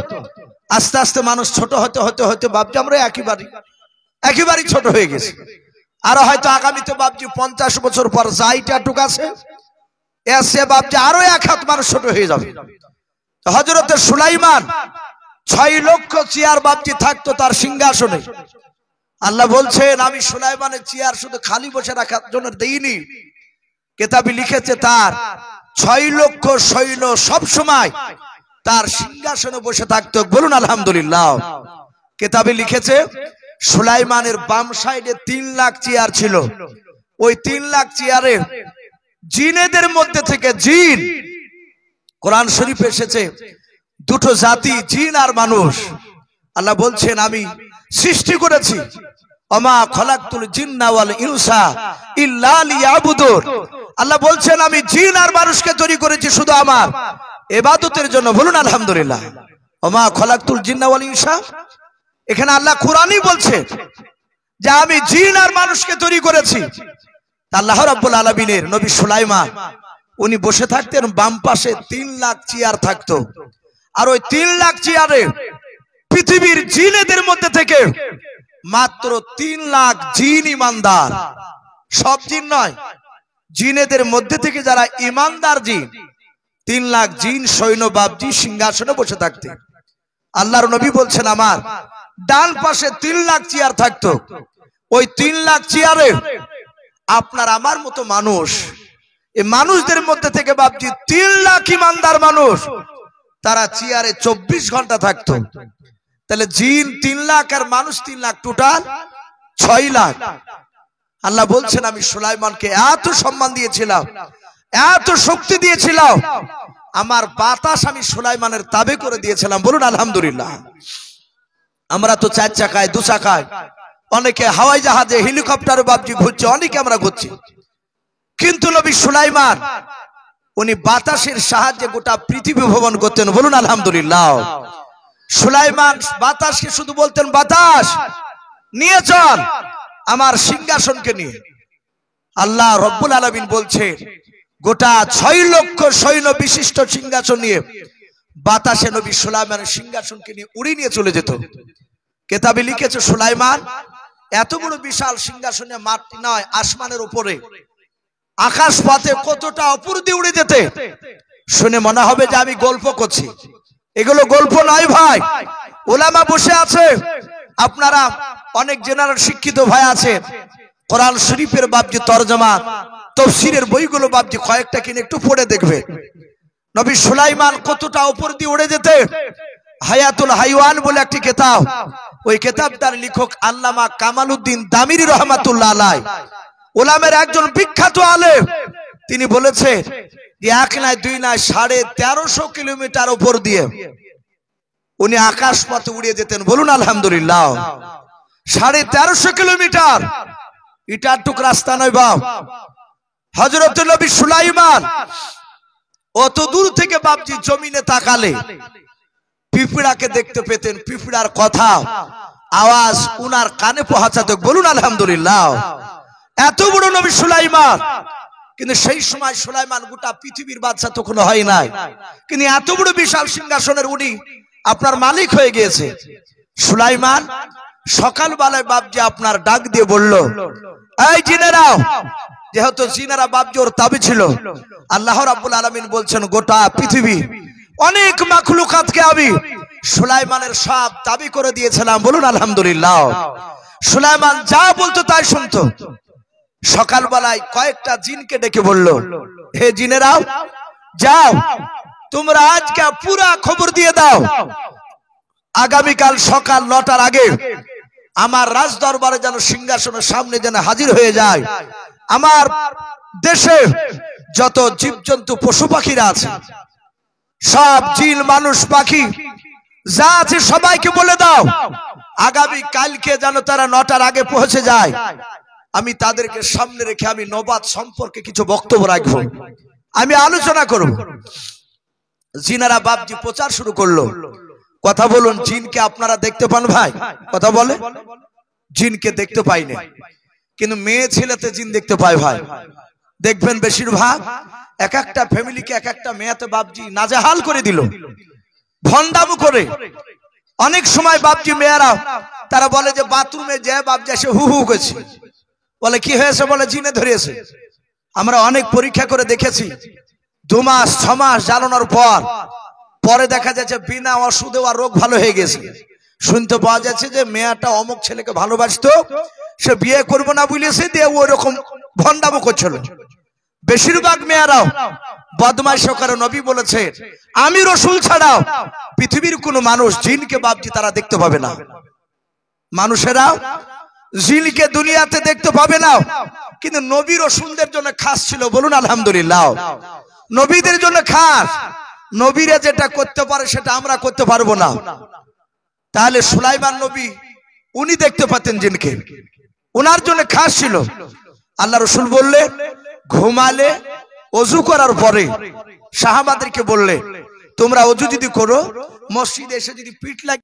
আস্তে আস্তে মানুষ ছোট হতে হতে হতে বাবজি আমরা একেবারে ছোট হয়ে গেছে। আর হয়তো আগামীতে বাবজি 50 বছর পর যাইটা টুক আছে এসে বাবজি আরো 1 হাত মানুষ ছোট হয়ে যাবে। হযরত সুলাইমান 6 লক্ষ চেয়ার বাবজি থাকতো তার সিংহাসনে। আল্লাহ বলছেন আমি সুলাইমানের চেয়ার শুধু খালি বসে রাখার জন্য দেইনি, কেতাবে লিখেছে তার 6 লক্ষ সৈন্য সব সময় তার সিংহাসনে বসে থাকতো, বলুন আলহামদুলিল্লাহ। কেতাবে লিখেছে সুলাইমানের বাম সাইডে 3 লাখ চেয়ার ছিল। ওই 3 লাখ চেয়ারে জিনেদের মধ্যে থেকে জিন, কোরআন শরীফে এসেছে 2টো জাতি, জিন আর মানুষ। আল্লাহ বলছেন আমি সৃষ্টি করেছি, ওমা খলাকতুল জিন্না ওয়াল ইনসা ইল্লা লিয়াবুদুন। আল্লাহ বলছেন আমি জিন আর মানুষকে তৈরি করেছি শুধু আমার ইবাদতের জন্য, বলুন আলহামদুলিল্লাহ। ওমা খলাকতুল জিন্না ওয়াল ইনসা, এখানে আল্লাহ কোরআনই বলছে যে আমি জিন আর মানুষকে তৈরি করেছি। আল্লাহ রাব্বুল আলামিনের নবী সুলাইমান উনি বসে থাকতেন, বাম পাশে 3 লাখ চেয়ার থাকতো। আর ওই 3 লাখ চেয়ারে পৃথিবীর জিনেদের মধ্যে থেকে মাত্র 3 লাখ জিন ইমানদার, সব জিন নয়, জিনেদের মধ্যে থেকে যারা ইমানদার জিন, 3 লাখ জিন সৈন্য বাবজি সিংহাসনে বসে থাকতেন। আল্লাহর নবী বলছেন আমার ডান পাশে 3 লাখ চেয়ার থাকতো। ওই 3 লাখ চেয়ারে আপনার আমার মতো মানুষ, এই মানুষদের মধ্যে থেকে বাবজি 3 লাখ ইমানদার মানুষ তারা চেয়ারে 24 ঘন্টা থাকতো। তাহলে জিন 3 লাখ আর মানুষ 3 লাখ, টোটাল 6 লাখ। আল্লাহ বলছেন আমি সুলাইমানকে এত সম্মান দিয়েছিলাম, এত শক্তি দিয়েছিলাম, আমার বাতাস আমি সুলাইমানের তাবে করে দিয়েছিলাম, বলুন আলহামদুলিল্লাহ। আমরা তো 4 চাকায় 2 চাকায়, অনেকে হাওয়াই জাহাজে হেলিকপ্টারে বাবজি ঘুরছে, অনেকে আমরা ঘুরছি, কিন্তু নবী সুলাইমান উনি বাতাসের সাহায্যে গোটা পৃথিবী ভ্রমণ করতেন, বলুন আলহামদুলিল্লাহ। সুলাইমান বাতাসকে শুধু বলতেন বাতাস নিয়ে চল আমার সিংহাসনকে নিয়ে। আল্লাহ রব্বুল আলামিন বলছে গোটা 6 লক্ষ সৈন্য বিশিষ্ট সিংহাসন নিয়ে বাতাসে নবী সুলাইমানের সিংহাসনকে নিয়ে উড়িয়ে নিয়ে চলে যেত। কেতাবে লিখেছে সুলাইমান এত বড় বিশাল সিংহাসনে মাটি নয়, আসমানের উপরে আকাশ পথে কতটা উপর দিয়ে উড়ে যেতে, শুনে মনে হবে যে আমি গল্প করছি। এগুলো গল্প নয় ভাই, ওলামা বসে আছে। আপনারা অনেক জেনারেল শিক্ষিত ভাই আছে, কোরআন শরীফের বাবজি তরজমা তাফসীরের বইগুলো বাবজি কয়েকটা কিনে একটু পড়ে দেখবে। নবী সুলাইমান কতটা উপর দিয়ে উড়ে যেতে। হায়াতুল হাইওয়ান বলে একটি কিতাব, ওই কিতাবটার লেখক আল্লামা কামালউদ্দিন দামিরি রহমাতুল্লাহ আলাইহি, ওলামের একজন বিখ্যাত আলেম। তিনি বলেছেন যে এক নয় দুই নয় 1350 কিলোমিটার উপর দিয়ে উনি আকাশ পথে উড়ে যেতেন। বলুন আলহামদুলিল্লাহ। 1350 কিলোমিটার ইটার টুক রাস্তা নয় বাপ। হযরত নবী সুলাইমান অত দূর থেকে বাপজি জমিনে তাকালে পিঁপড়াকে দেখতে পেতেন, পিঁপড়ার কথা আওয়াজ উনার কানে পৌঁছাতো। বলুন আলহামদুলিল্লাহ। এত বড় নবী সুলাইমান, কিন্তু সেই সময় সুলাইমান গোটা পৃথিবীর বাদশা তো কোনো হয় নাই, কিন্তু এত বড় বিশাল সিংহাসনের উনি আপনার মালিক হয়ে গিয়েছে। সুলাইমান সকালবেলায় বাপজি আপনার ডাক দিয়ে বলল, এই জিনেরাও, যেহেতু জিনেরা বাপজি ওর তাবি ছিল। আল্লাহ রাব্বুল আলামিন বলছেন গোটা পৃথিবী অনেক মাখলুকাতকে আমি সুলাইমানের সব তাবি করে দিয়েছিলাম। বলুন আলহামদুলিল্লাহ। সুলাইমান যা বলতো তাই শুনতো। সকালবেলায় কয়েকটা জিনকে ডেকে বলল, হে জিনেরাও, যাও তোমরা আজকে পুরা খবর দিয়ে দাও, আগামীকাল সকাল 9টার আগে আমার রাজ দরবারে যেন সিংহাসনের সামনে যেন হাজির হয়ে যায় আমার দেশে যত জীবজন্তু পশু পাখিরা আছে, সব জিন মানুষ পাখি যা আছে সবাইকে বলে দাও আগামী কালকে যেন তারা 9টার আগে পৌঁছে যায়। আমি তাদেরকে সামনে রেখে আমি নবাত সম্পর্কে কিছু বক্তব্য রাখবো, আমি আলোচনা করব। জিনারা বাপজি প্রচার শুরু করলো। কথা বলুন, জিনকে আপনারা দেখতে পান ভাই? কথা বলে, জিনকে দেখতে পাই না, কিন্তু মেয়ে ছেলেতে জিন দেখতে পায় ভাই। দেখবেন বেশিরভাগ এক একটা ফ্যামিলিকে এক একটা মেয়েতে বাপজি নাজেহাল করে দিল, ভন্ডামু করে। অনেক সময় বাপজি মেয়েরা তারা বলে যে বাথরুমে যে বাপজি এসে হু হু করেছে, বলে কি হয়েছে, বলে জিনে ধরেছে। আমরা অনেক পরীক্ষা করে দেখেছি, 2 মাস 6 মাস জ্বালানোর পরে দেখা যাচ্ছে বিনা ওষুধে আর রোগ ভালো হয়ে গেছে। শুনতে পাওয়া যাচ্ছে যে মেয়েটা অমুক ছেলেকে ভালোবাসতো, সে বিয়ে করবো না বলেছে, দিয়ে ওই রকম ভন্ডামো করছিল। বেশিরভাগ মেয়েরাও বদমাইশি করে। নবী বলেছে আমি রাসূল ছাড়াও পৃথিবীর কোন মানুষ জিনকে বাপজি তারা দেখতে পাবে না। মানুষেরা জিনকে দুনিয়াতে দেখতে পাবে না, কিন্তু নবী রাসূলদের জন্য খাস ছিল। বলুন আলহামদুলিল্লাহ। নবীদের জন্য খাস, নবীরা যেটা করতে পারে সেটা আমরা করতে পারবো না। তাহলে সুলাইমান নবী উনি দেখতে পেতেন জিনকে, ওনার জন্য খাস ছিল। আল্লাহ রাসূল বললে ঘুমালে ওযু করার পরে সাহাবাদেরকে বললে তোমরা ওযু যদি করো, মসজিদে এসে যদি পিঠ লাগে